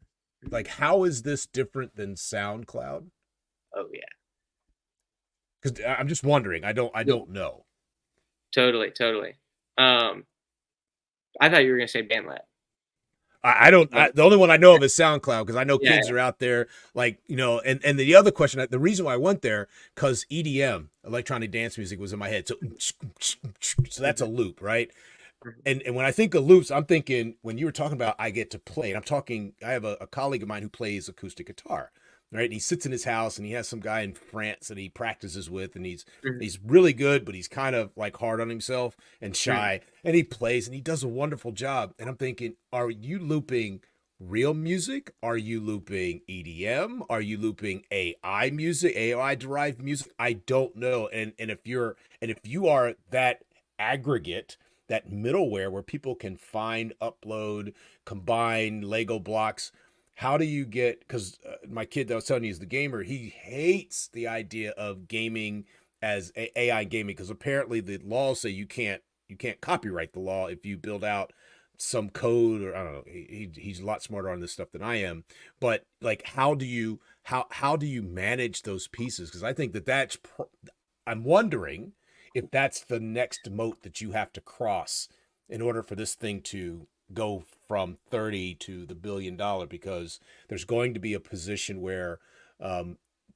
Like, how is this different than SoundCloud? Oh yeah. Because I'm just wondering. I don't know. Totally. I thought you were gonna say BandLab. I don't. The only one I know of is SoundCloud because I know Yeah, kids are out there, like, you know. And the other question, the reason why I went there, because EDM, electronic dance music, was in my head. So that's a loop, right? And when I think of loops, I'm thinking when you were talking about I get to play, and I'm talking. I have a colleague of mine who plays acoustic guitar, right? And he sits in his house, and he has some guy in France that he practices with, and he's really good, but he's kind of like hard on himself and shy, and he plays, and he does a wonderful job. And I'm thinking, are you looping real music? Are you looping EDM? Are you looping AI music, AI derived music? I don't know. And if you are that aggregate, that middleware where people can find, upload, combine Lego blocks, how do you get, because my kid that I was telling you is the gamer, he hates the idea of gaming as AI gaming, because apparently the laws say you can't copyright the law if you build out some code, or I don't know. He's a lot smarter on this stuff than I am, but like, how do you manage those pieces? Because I think that's I'm wondering if that's the next moat that you have to cross in order for this thing to go from 30 to the $1 billion, because there's going to be a position where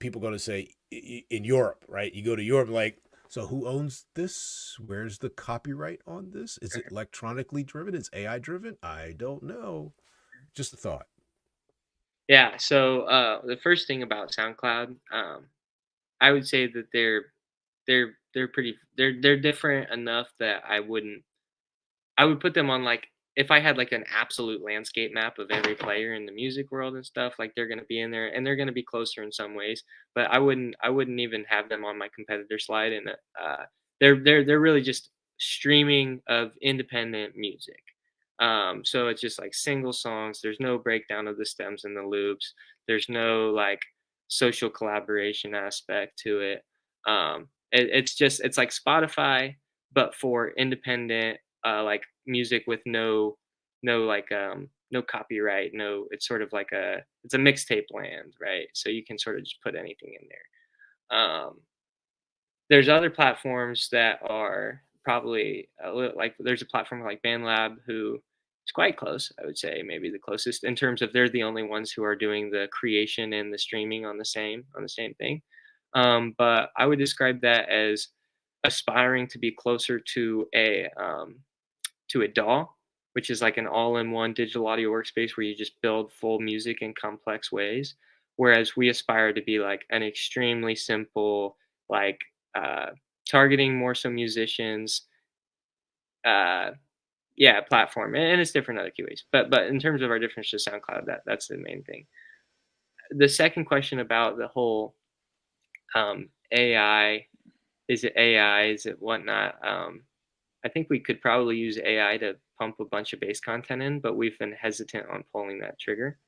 people are going to say in Europe, right? You go to Europe, like, so who owns this? Where's the copyright on this? Is it electronically driven? Is AI driven? I don't know. Just a thought. Yeah. So the first thing about SoundCloud, I would say that they're different enough that I would put them on, like, if I had like an absolute landscape map of every player in the music world and stuff, like, they're gonna be in there, and they're gonna be closer in some ways. But I wouldn't even have them on my competitor slide. And they're really just streaming of independent music. So it's just like single songs. There's no breakdown of the stems and the loops. There's no like social collaboration aspect to it. It's like Spotify, but for independent like music with no copyright, no. It's sort of like it's a mixtape land, right? So you can sort of just put anything in there. There's other platforms that are probably like, there's a platform like BandLab who is quite close. I would say maybe the closest in terms of they're the only ones who are doing the creation and the streaming on the same thing. But I would describe that as aspiring to be closer to a DAW, which is like an all-in-one digital audio workspace where you just build full music in complex ways. Whereas we aspire to be like an extremely simple, like uh, targeting more so musicians, uh, yeah, platform, and it's different other keyways. But in terms of our difference to SoundCloud, that's the main thing. The second question about the whole AI, is it AI, is it whatnot? I think we could probably use AI to pump a bunch of base content in, but we've been hesitant on pulling that trigger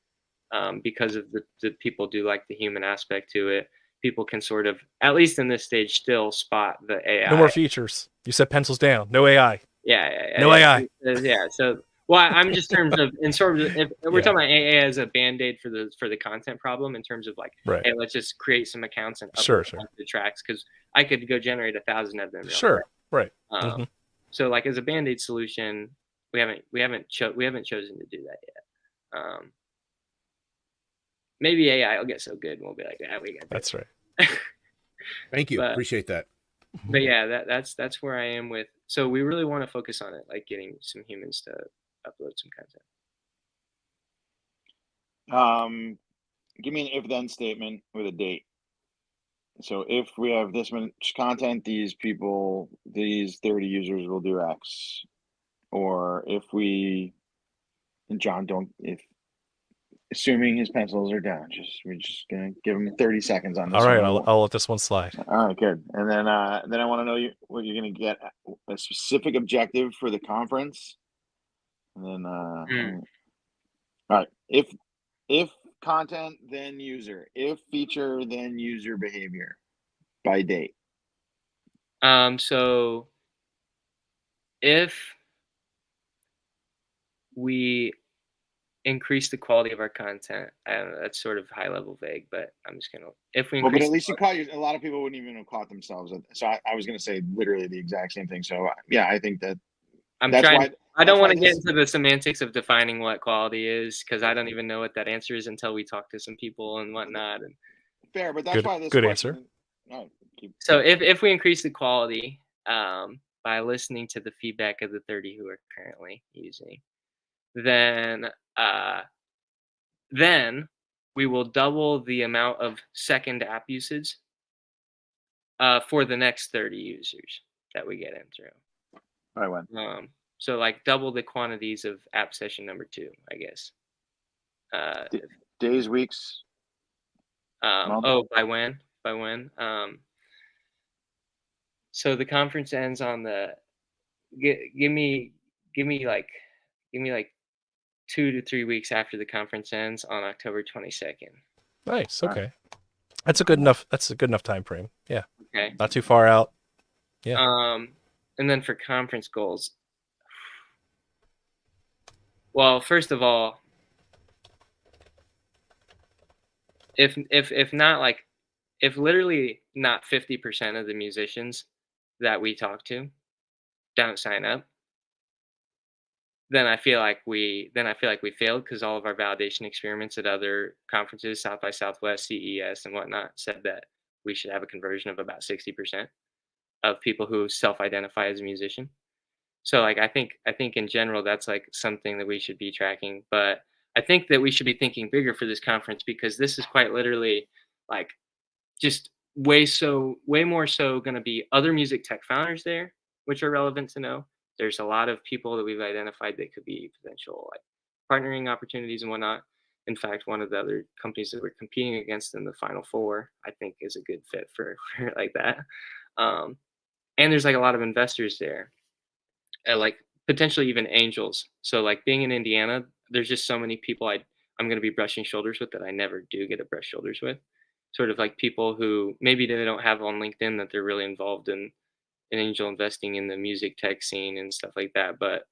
because of the people do like the human aspect to it. People can sort of, at least in this stage, still spot the AI. No more features. You said pencils down. No AI. Yeah. No AI. Yeah. So, well, I'm just terms of, in sort of, if we're Yeah. talking about AI as a band-aid for the content problem, in terms of like, Right. hey, let's just create some accounts and Sure. upload the tracks, because I could go generate 1,000 of them. Sure. Right. So, like, as a band-aid solution, we haven't chosen to do that yet. Maybe AI will get so good, and we'll be like, yeah, we got That's right. Thank you. But- Appreciate that. But yeah, that's where I am with. So we really want to focus on it, like getting some humans to upload some content. Give me an if-then statement with a date. So if we have this much content, these 30 users will do X. Or if and John, assuming his pencils are down, we're just gonna give him 30 seconds on this. All right, one. I'll let this one slide. All right, good. And then I want to know what you're gonna get, a specific objective for the conference. And then all right, if content, then user. If feature, then user behavior by date. So if we increase the quality of our content, I don't know, that's sort of high level vague, but I'm just gonna, if we increase, Well, but at least you caught a lot of people wouldn't even have caught themselves. So I was gonna say literally the exact same thing. So yeah, I think that I'm That's trying. why. I don't That's why want to get this. into the semantics of defining what quality is because I don't even know what that answer is until we talk to some people and whatnot. And Fair, but that's Good, why this good question. answer. No, keep. so if we increase the quality by listening to the feedback of the 30 who are currently using, then uh, then we will double the amount of second app usage for the next 30 users that we get in through. I went. So like double the quantities of app session number 2, I guess. Days, weeks, month. Oh, by when? By when? So the conference ends on the give me like 2 to 3 weeks after the conference ends on October 22nd. Nice. All right. Okay. That's a good enough. That's a good enough time frame. Yeah. Okay. Not too far out. Yeah. And then for conference goals, well, first of all, if not like if literally not 50% of the musicians that we talk to don't sign up, then I feel like we failed because all of our validation experiments at other conferences, South by Southwest, CES, and whatnot, said that we should have a conversion of about 60% of people who self-identify as a musician. So like I think in general that's like something that we should be tracking, but I think that we should be thinking bigger for this conference because this is quite literally like just way more so going to be other music tech founders there, which are relevant to know. There's a lot of people that we've identified that could be potential like partnering opportunities and whatnot. In fact, one of the other companies that we're competing against in the final 4, I think, is a good fit for like that. And there's like a lot of investors there, like potentially even angels. So like being in Indiana, there's just so many people I'm going to be brushing shoulders with that I never do get to brush shoulders with. Sort of like people who maybe they don't have on LinkedIn that they're really involved in angel investing in the music tech scene and stuff like that. But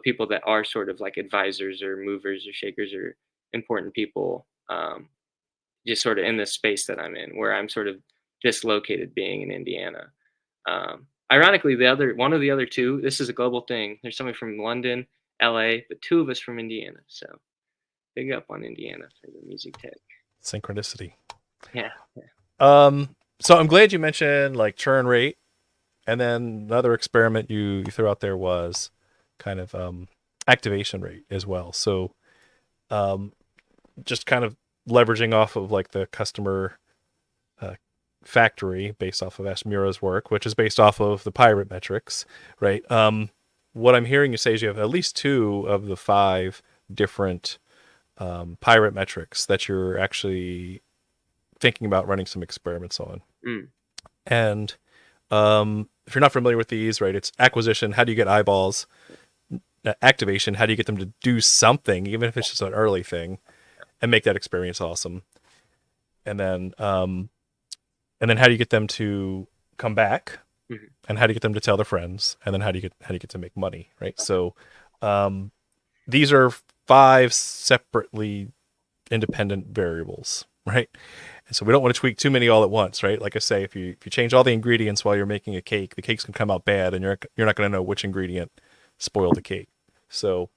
people that are sort of like advisors or movers or shakers or important people, just sort of in the space that I'm in, where I'm sort of dislocated being in Indiana. Ironically, one of the other 2, this is a global thing. There's somebody from London, LA, but 2 of us from Indiana. So big up on Indiana for the music tech. Synchronicity. Yeah. So I'm glad you mentioned like churn rate, and then another experiment you threw out there was kind of activation rate as well. So just kind of leveraging off of like the customer factory based off of Ashmura's work, which is based off of the pirate metrics, right? What I'm hearing you say is you have at least 2 of the 5 different pirate metrics that you're actually thinking about running some experiments on. And if you're not familiar with these, right, it's acquisition, how do you get eyeballs? Activation, how do you get them to do something, even if it's just an early thing, and make that experience awesome? And then how do you get them to come back? And how do you get them to tell their friends? And then how do you get to make money, right? So these are 5 separately independent variables, right? And so we don't want to tweak too many all at once, right? Like I say, if you change all the ingredients while you're making a cake, the cake's gonna come out bad, and you're not gonna know which ingredient spoiled the cake. So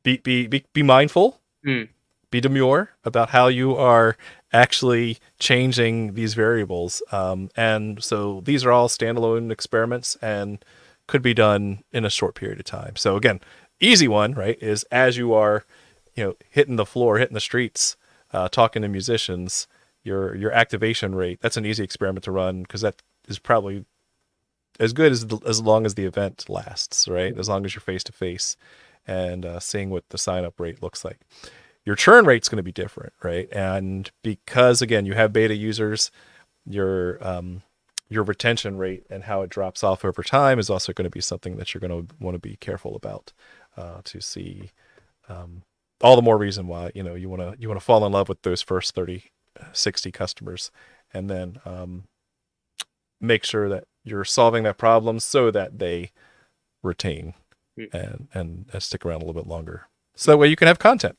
be mindful. Be demure about how you are actually changing these variables. And so these are all standalone experiments and could be done in a short period of time. So again, easy one, right, is as you are, hitting the floor, hitting the streets, talking to musicians, your activation rate, that's an easy experiment to run because that is probably as good as long as the event lasts, right? As long as you're face to face and seeing what the sign up rate looks like. Your churn rate's going to be different, right? And because again, you have beta users, your retention rate and how it drops off over time is also going to be something that you're going to want to be careful about to see. All the more reason why you want to fall in love with those first 30, 60 customers, and then make sure that you're solving that problem so that they retain and stick around a little bit longer. So that way you can have content.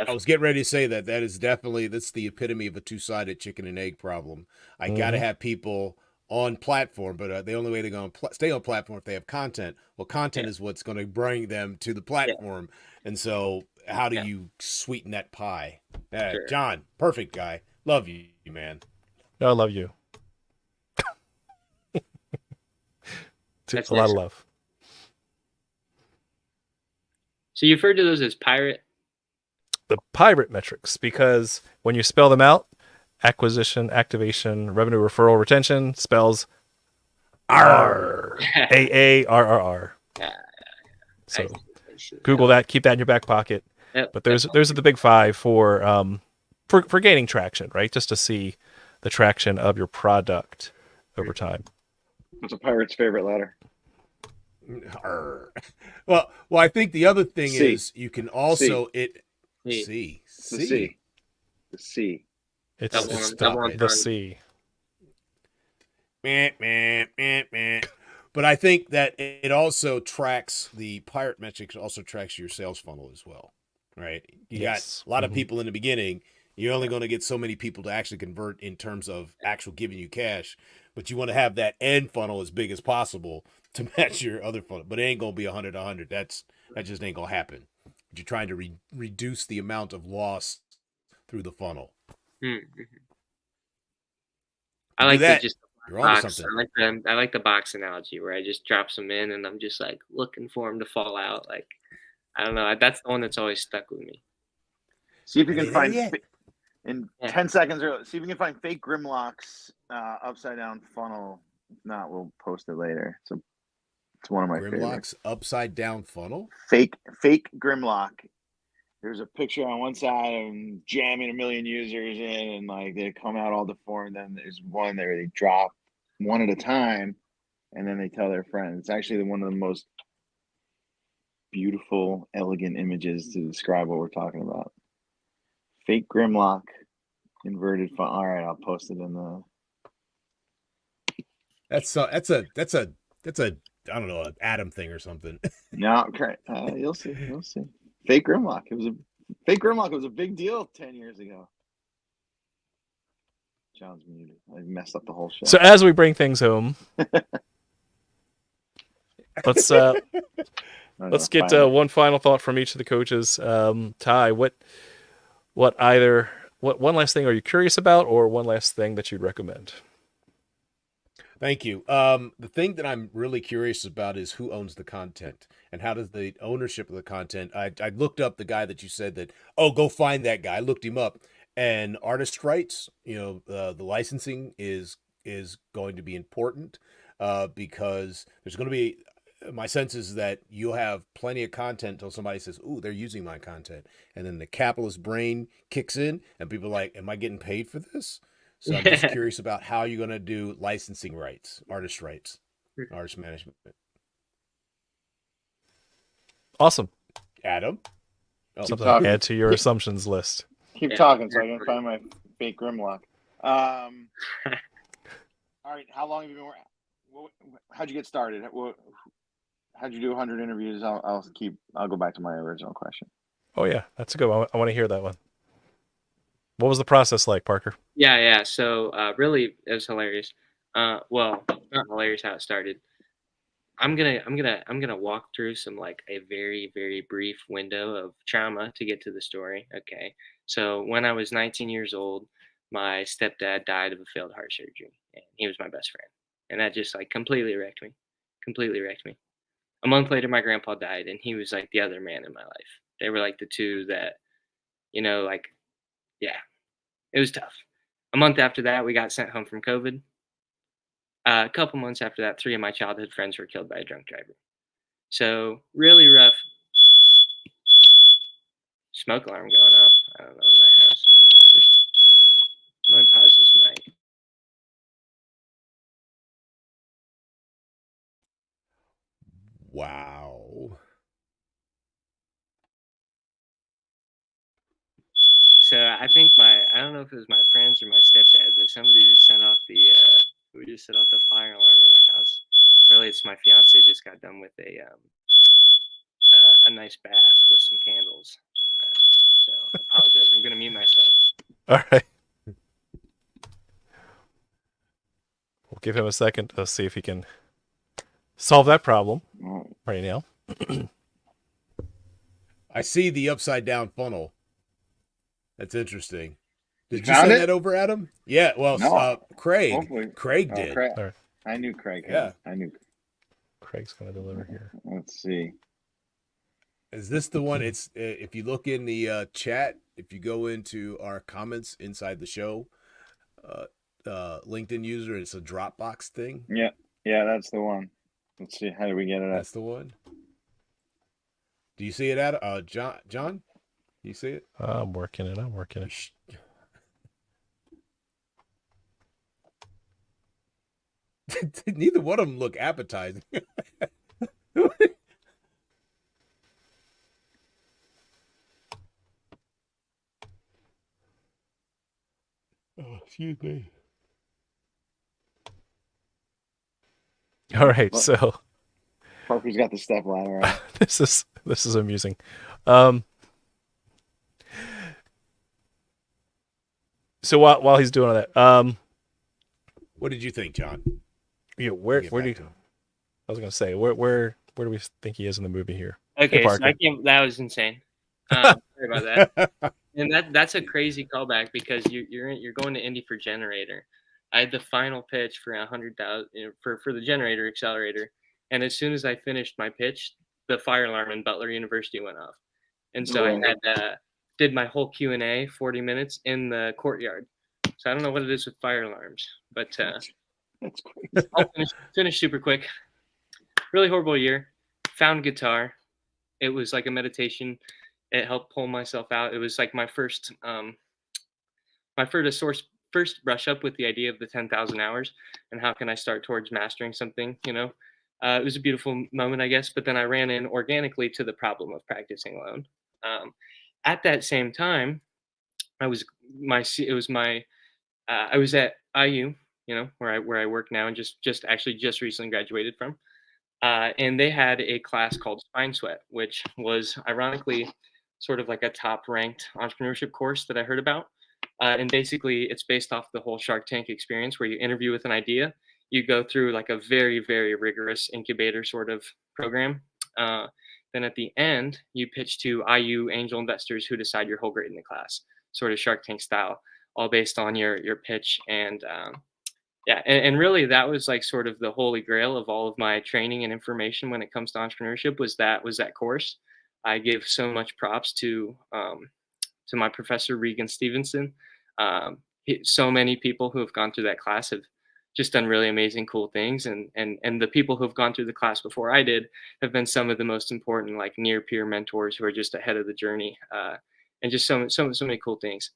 I was getting ready to say that's the epitome of a 2-sided chicken and egg problem. I got to have people on platform, but the only way they're going to stay on platform if they have content. Well, content Yeah. is what's going to bring them to the platform. And so, how do you sweeten that pie? Sure. John, perfect guy. Love you, man. No, I love you. That's A lot nice. of love. So you referred to those as pirate. The pirate metrics, because when you spell them out, acquisition, activation, revenue, referral, retention spells R. AARRR. Yeah, So I see. Google that, keep that in your back pocket. Yep, But those are the big five for gaining traction, right? Just to see the traction of your product over time. What's a pirate's favorite letter? Well, I think the other thing C. is you can also C. C. It's the C. The C. It's Double on the front. C. Meh, meh, meh, meh. But I think that it also tracks the pirate metrics, also tracks your sales funnel as well, right? You Yes. got a lot of people in the beginning. You're only going to get so many people to actually convert in terms of actual giving you cash, but you want to have that end funnel as big as possible to match your other funnel. But it ain't going to be 100. That just ain't going to happen. You're trying to reduce the amount of loss through the funnel. Mm-hmm. I like that. Just You're onto box. something. I like the box analogy where I just drop some in and I'm just like looking for them to fall out. Like I don't know. That's the one that's always stuck with me. See if you can find in Yeah. 10 seconds. See if you can find fake Grimlock's upside down funnel. If not, we'll post it later. So it's one of my Grimlock's favorites. upside down funnel. Fake Grimlock. There's a picture on one side of them jamming a million users in, and like they come out all deformed. Then there's one there they drop one at a time, and then they tell their friends. It's actually one of the most beautiful, elegant images to describe what we're talking about. Fake Grimlock, inverted font. All right, I'll post it in the. That's a I don't know, an Adam thing or something. No, correct. You'll see. Fake Grimlock. Fake Grimlock was a big deal 10 years ago. John's muted. I messed up the whole show. So as we bring things home, let's get one final thought from each of the coaches. Ty, what one last thing are you curious about, or one last thing that you'd recommend? Thank you. The thing that I'm really curious about is who owns the content and how does the ownership of the content. I looked up the guy that you said that, go find that guy. I looked him up, and artist rights, the licensing is going to be important because there's going to be, my sense is that you'll have plenty of content until somebody says, "Ooh, they're using my content," and then the capitalist brain kicks in, and people are like, "Am I getting paid for this?" So I'm just curious about how you're going to do licensing rights, artist management. Awesome. Adam? Something to add to your assumptions list. Keep talking so I can find my fake Grimlock. All right, how long have you been how'd you get started? How'd you do 100 interviews? I'll go back to my original question. Oh yeah, that's a good one. I want to hear that one. What was the process like, Parker? Yeah. So really, it was hilarious. Well, not hilarious how it started. I'm gonna walk through some like a very, very brief window of trauma to get to the story. Okay. So when I was 19 years old, my stepdad died of a failed heart surgery, and he was my best friend, and that just like completely wrecked me. A month later, my grandpa died, and he was like the other man in my life. They were like the two that, yeah, it was tough. A month after that, we got sent home from COVID. A couple months after that, 3 of my childhood friends were killed by a drunk driver. So really rough. Smoke alarm going off. I don't know in my house. Let me pause this mic. Wow. So I think I don't know if it was my friends or my stepdad, but somebody just set off the fire alarm in my house. Really, it's my fiance just got done with a nice bath with some candles. So I apologize. I'm gonna mute myself. All right. We'll give him a second to see if he can solve that problem Oh, right now. I see the upside down funnel. That's interesting. You Did you found send it? that over, Adam? Yeah. Well, No. Craig. Hopefully. Craig Oh, did. Craig. All right. I knew Craig had Yeah. it. I knew. Craig's going to deliver here. Let's see. Is this the one? It's if you look in the chat, if you go into our comments inside the show, LinkedIn user, it's a Dropbox thing. Yeah, that's the one. Let's see. How do we get it up? That's the one. Do you see it, Adam? John? Do you see it? I'm working it. Neither one of them look appetizing. Oh, excuse me. All right, so Parker's got the step ladder out. this is amusing. So while he's doing all that, What did you think, John? yeah, where Get do back you? to him. I was gonna say where do we think he is in the movie here? Okay, so Parker. that was insane. Sorry about that. And that's a crazy callback because you're going to Indy for generator. I had the final pitch for 100,000 for the generator accelerator, and as soon as I finished my pitch, the fire alarm in Butler University went off, and so I had did my whole Q&A 40 minutes in the courtyard. So I don't know what it is with fire alarms, but That's crazy. I'll finish super quick. Really horrible year. Found guitar. It was like a meditation. It helped pull myself out. It was like my first brush up with the idea of the 10,000 hours and how can I start towards mastering something, it was a beautiful moment, I guess, but then I ran in organically to the problem of practicing alone. At that same time, I was at IU, where I work now and just recently graduated from. And they had a class called Spine Sweat, which was ironically sort of like a top-ranked entrepreneurship course that I heard about. And basically, it's based off the whole Shark Tank experience where you interview with an idea. You go through like a very, very rigorous incubator sort of program. Then at the end, you pitch to IU angel investors who decide your whole grade in the class, sort of Shark Tank style, all based on your pitch. And and really that was like sort of the holy grail of all of my training and information when it comes to entrepreneurship was that course. I give so much props to my professor Regan Stevenson. So many people who have gone through that class have just done really amazing, cool things, and the people who have gone through the class before I did have been some of the most important, like near peer mentors who are just ahead of the journey, and just so many cool things.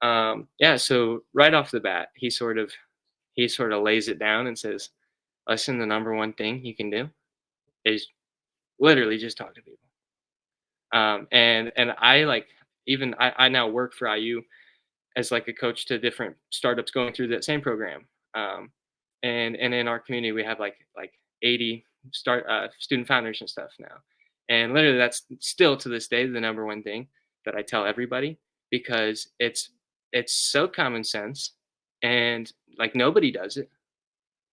So right off the bat, he sort of lays it down and says, "Listen, the number one thing you can do is literally just talk to people." And I like I now work for IU as like a coach to different startups going through that same program. And in our community we have like 80 student founders and stuff now. And literally that's still to this day the number one thing that I tell everybody because it's so common sense and like nobody does it.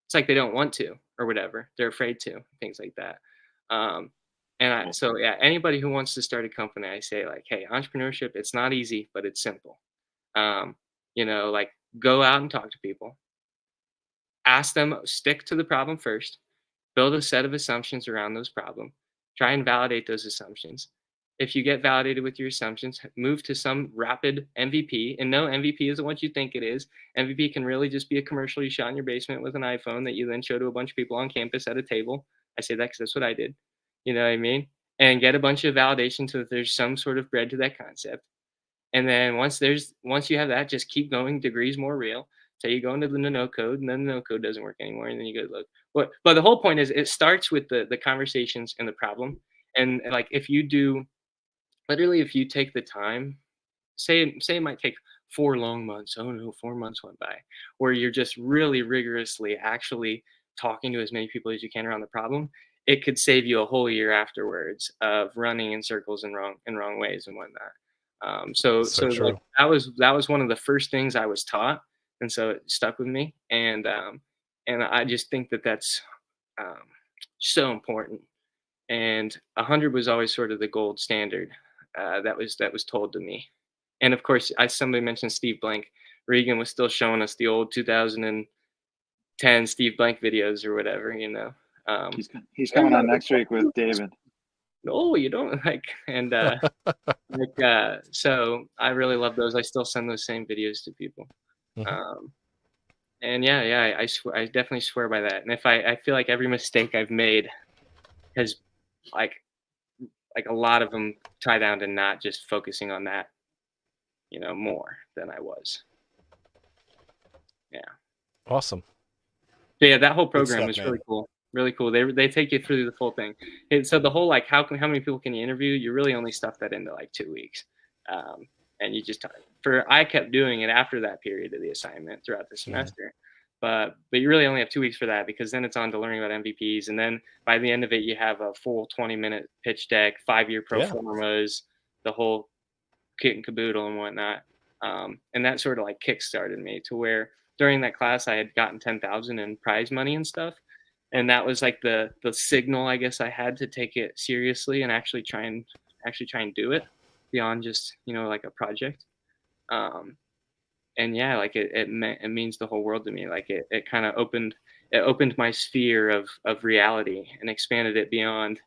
It's like they don't want to or whatever. They're afraid to, things like that. Anybody who wants to start a company, I say like, hey, entrepreneurship, it's not easy, but it's simple. Like go out and talk to people. Ask them, stick to the problem first, build a set of assumptions around those problems, try and validate those assumptions. If you get validated with your assumptions, move to some rapid MVP. And no, MVP isn't what you think it is. MVP can really just be a commercial you shot in your basement with an iPhone that you then show to a bunch of people on campus at a table. I say that because that's what I did. You know what I mean? And get a bunch of validation so that there's some sort of bread to that concept. And then once you have that, just keep going, degrees more real. So you go into the no code, and then the no code doesn't work anymore, and then you go look. But the whole point is it starts with the conversations and the problem. And like if you take the time, say it might take 4 long months. Oh no, 4 months went by, where you're just really rigorously actually talking to as many people as you can around the problem. It could save you a whole year afterwards of running in circles in wrong ways and whatnot. So like, that was one of the first things I was taught, and so it stuck with me. And And I just think that that's um, so important. And 100 was always sort of the gold standard that was told to me. And of course, somebody mentioned Steve Blank. Regan was still showing us the old 2010 Steve Blank videos or whatever, you know. Um, He's coming on next week with David. no, you don't like, and so I really love those. I still send those same videos to people. Mhm. And yeah, I swear, I definitely swear by that. And if I feel like every mistake I've made has like a lot of them tie down to not just focusing on that, you know, more than I was. Yeah. Awesome. So yeah, that whole Good program stuff, was man. really cool. Really cool. They take you through the full thing. And so the whole like how many people can you interview? You really only stuff that into like 2 weeks, and you just I kept doing it after that period of the assignment throughout the semester, but you really only have 2 weeks for that because then it's on to learning about MVPs, and then by the end of it you have a full 20-minute pitch deck, 5-year pro Yeah. formas, the whole kit and caboodle and whatnot. And that sort of like kickstarted me to where during that class I had gotten 10,000 in prize money and stuff. And that was like the signal I guess I had to take it seriously and actually try and do it beyond just, you know, like a project. Um, and yeah, like it means the whole world to me. Like it kind of opened my sphere of reality and expanded it beyond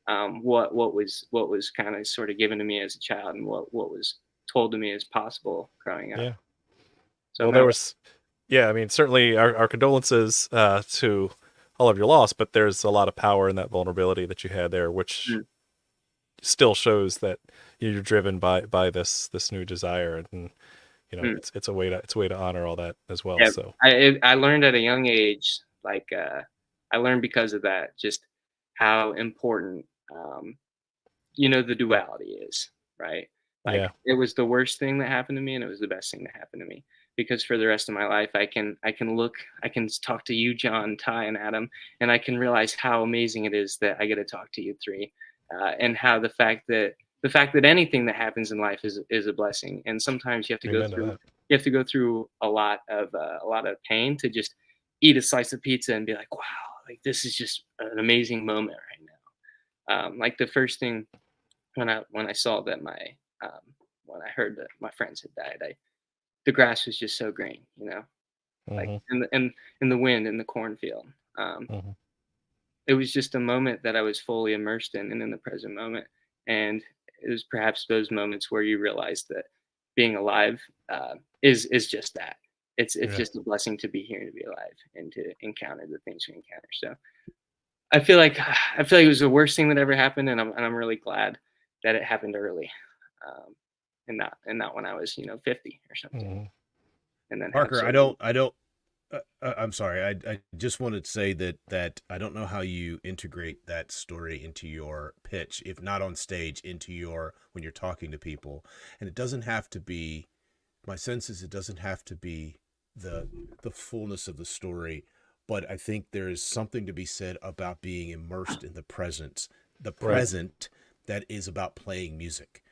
what was kind of sort of given to me as a child and what was told to me as possible growing up. Yeah. So Well, there was, yeah, I mean, certainly our condolences to all of your loss, but there's a lot of power in that vulnerability that you had there, which still shows that you're driven by this new desire, and you know, it's a way to honor all that as well. Yeah, So I learned at a young age, like I learned because of that, just how important you know the duality is, right? Like yeah, it was the worst thing that happened to me, and it was the best thing that happened to me because for the rest of my life, I can talk to you, John, Ty, and Adam, and I can realize how amazing it is that I get to talk to you three, and how the fact that anything that happens in life is a blessing, and sometimes you have to go amen to through that. a lot of pain to just eat a slice of pizza and be like, wow, like this is just an amazing moment right now. Like the first thing when I saw that um, when I heard that my friends had died, the grass was just so green, you know, like Hmm. in the wind in the cornfield. Hmm. It was just a moment that I was fully immersed in and in the present moment, and it was perhaps those moments where you realize that being alive is just that. It's Yeah. just a blessing to be here and to be alive and to encounter the things we encounter. So I feel like it was the worst thing that ever happened, and I'm really glad that it happened early, and not when I was 50 or something, Hmm. and then have Parker, sort of I'm sorry. I just wanted to say that I don't know how you integrate that story into your pitch, if not on stage, into your when you're talking to people. And it doesn't have to be. My sense is it doesn't have to be the the fullness of the story, but I think there is something to be said about being immersed in the Right. present that is about playing music,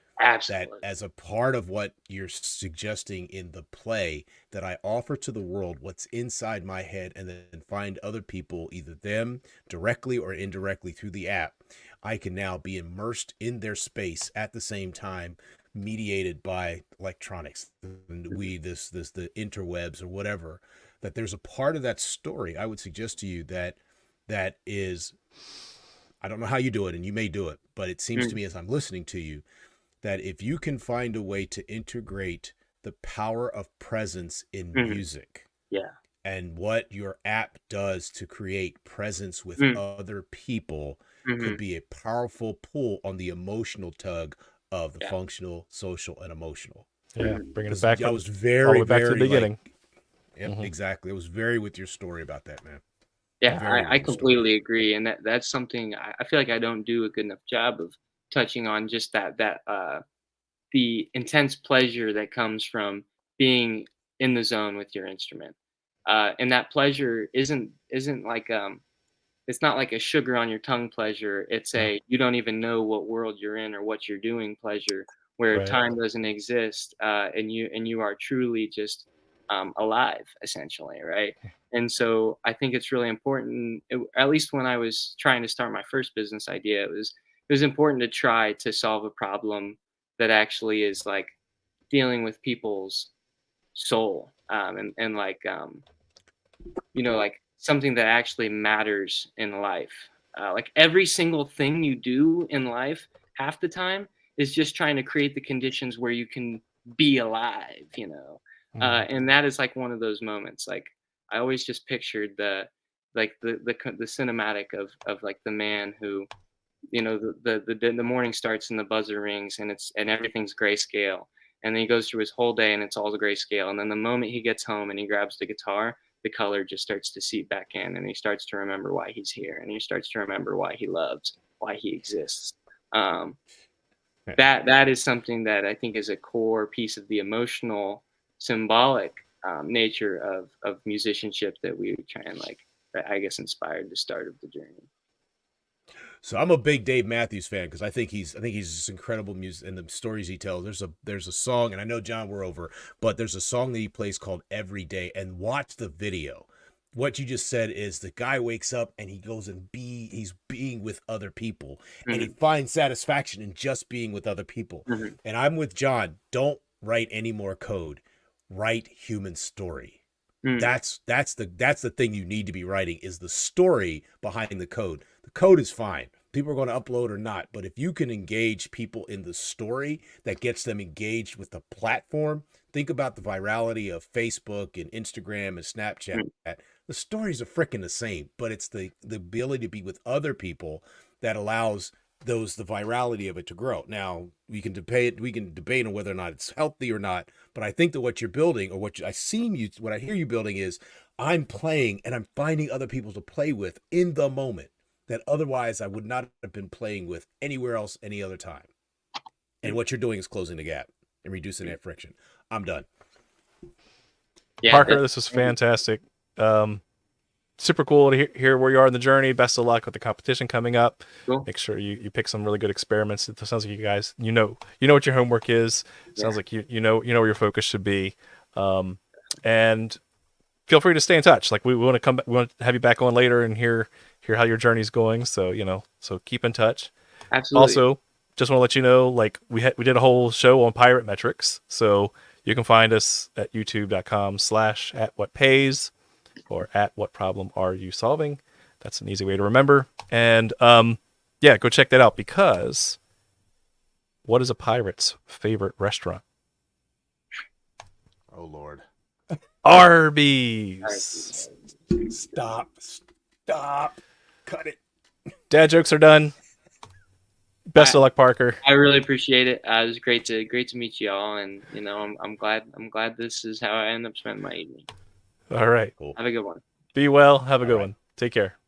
that absolutely. as a part of what you're suggesting in the play, that I offer to the world what's inside my head and then find other people, either them directly or indirectly through the app. I can now be immersed in their space at the same time, mediated by electronics, the interwebs or whatever. That there's a part of that story I would suggest to you that is, I don't know how you do it, and you may do it, but it seems to Mm, me as I'm listening to you that if you can find a way to integrate the power of presence in mhm, music yeah. and what your app does to create presence with Mm, other people could mhm, be a powerful pull on the emotional tug of the yeah. functional, social, and emotional. Yeah, Mhm. bringing it Because back I up was all the very, way back to the very like, beginning. yep, Hmm. exactly. I was very with your story about that, man. Yeah, Very I with your story. completely agree, and that's something I feel like I don't do a good enough job of touching on just the intense pleasure that comes from being in the zone with your instrument, and that pleasure isn't like it's not like a sugar on your tongue pleasure. It's Mm. a you don't even know what world you're in or what you're doing pleasure, where Right. time doesn't exist, and you are truly just alive, essentially, right? And so I think it's really important. At least when I was trying to start my first business idea, it was important to try to solve a problem that actually is like dealing with people's soul, and like like something that actually matters in life. Like every single thing you do in life, half the time, is just trying to create the conditions where you can be alive. And that is like one of those moments. Like I always just pictured the cinematic of like the man who, the morning starts and the buzzer rings and everything's grayscale, and then he goes through his whole day and it's all the grayscale, and then the moment he gets home and he grabs the guitar, the color just starts to seep back in, and he starts to remember why he's here, and he starts to remember why he loves, why he exists. That is something that I think is a core piece of the emotional, symbolic nature of musicianship that we try and I guess inspired the start of the journey. So I'm a big Dave Matthews fan because I think he's just incredible music and the stories he tells. There's a song, and I know John we're over, but there's a song that he plays called Every Day, and watch the video. What you just said is the guy wakes up and he goes and he's being with other people, and he finds satisfaction in just being with other people. And I'm with John. Don't write any more code. Write human story. That's the thing you need to be writing, is the story behind the code. The code is fine. People are going to upload or not, but if you can engage people in the story that gets them engaged with the platform, think about the virality of Facebook and Instagram and Snapchat. The stories are freaking the same, but it's the ability to be with other people that allows the virality of it to grow. Now, we can debate on whether or not it's healthy or not, but I think that what you're building, or what I hear you building, is I'm playing and I'm finding other people to play with in the moment that otherwise I would not have been playing with anywhere else any other time. And what you're doing is closing the gap and reducing that friction. I'm done. Yeah, Parker, this was fantastic. Super cool to hear where you are in the journey. Best of luck with the competition coming up. Cool. Make sure you pick some really good experiments. It sounds like you guys, you know what your homework is. Sounds like you know where your focus should be. And feel free to stay in touch. Like we want to come back, we want to have you back on later and hear how your journey's going. So, so keep in touch. Absolutely. Also, just want to let you know, like we did a whole show on pirate metrics. So you can find us at youtube.com/@whatpays or @whatproblemareyoussolving. That's an easy way to remember. And yeah, go check that out, because what is a pirate's favorite restaurant? Oh Lord. Arby's. Stop. Cut it. Dad jokes are done. Best of luck, Parker. I really appreciate it. It was great to meet you all, and I'm glad this is how I end up spending my evening. All right. Cool. Have a good one. Be well. Have a good one. Take care.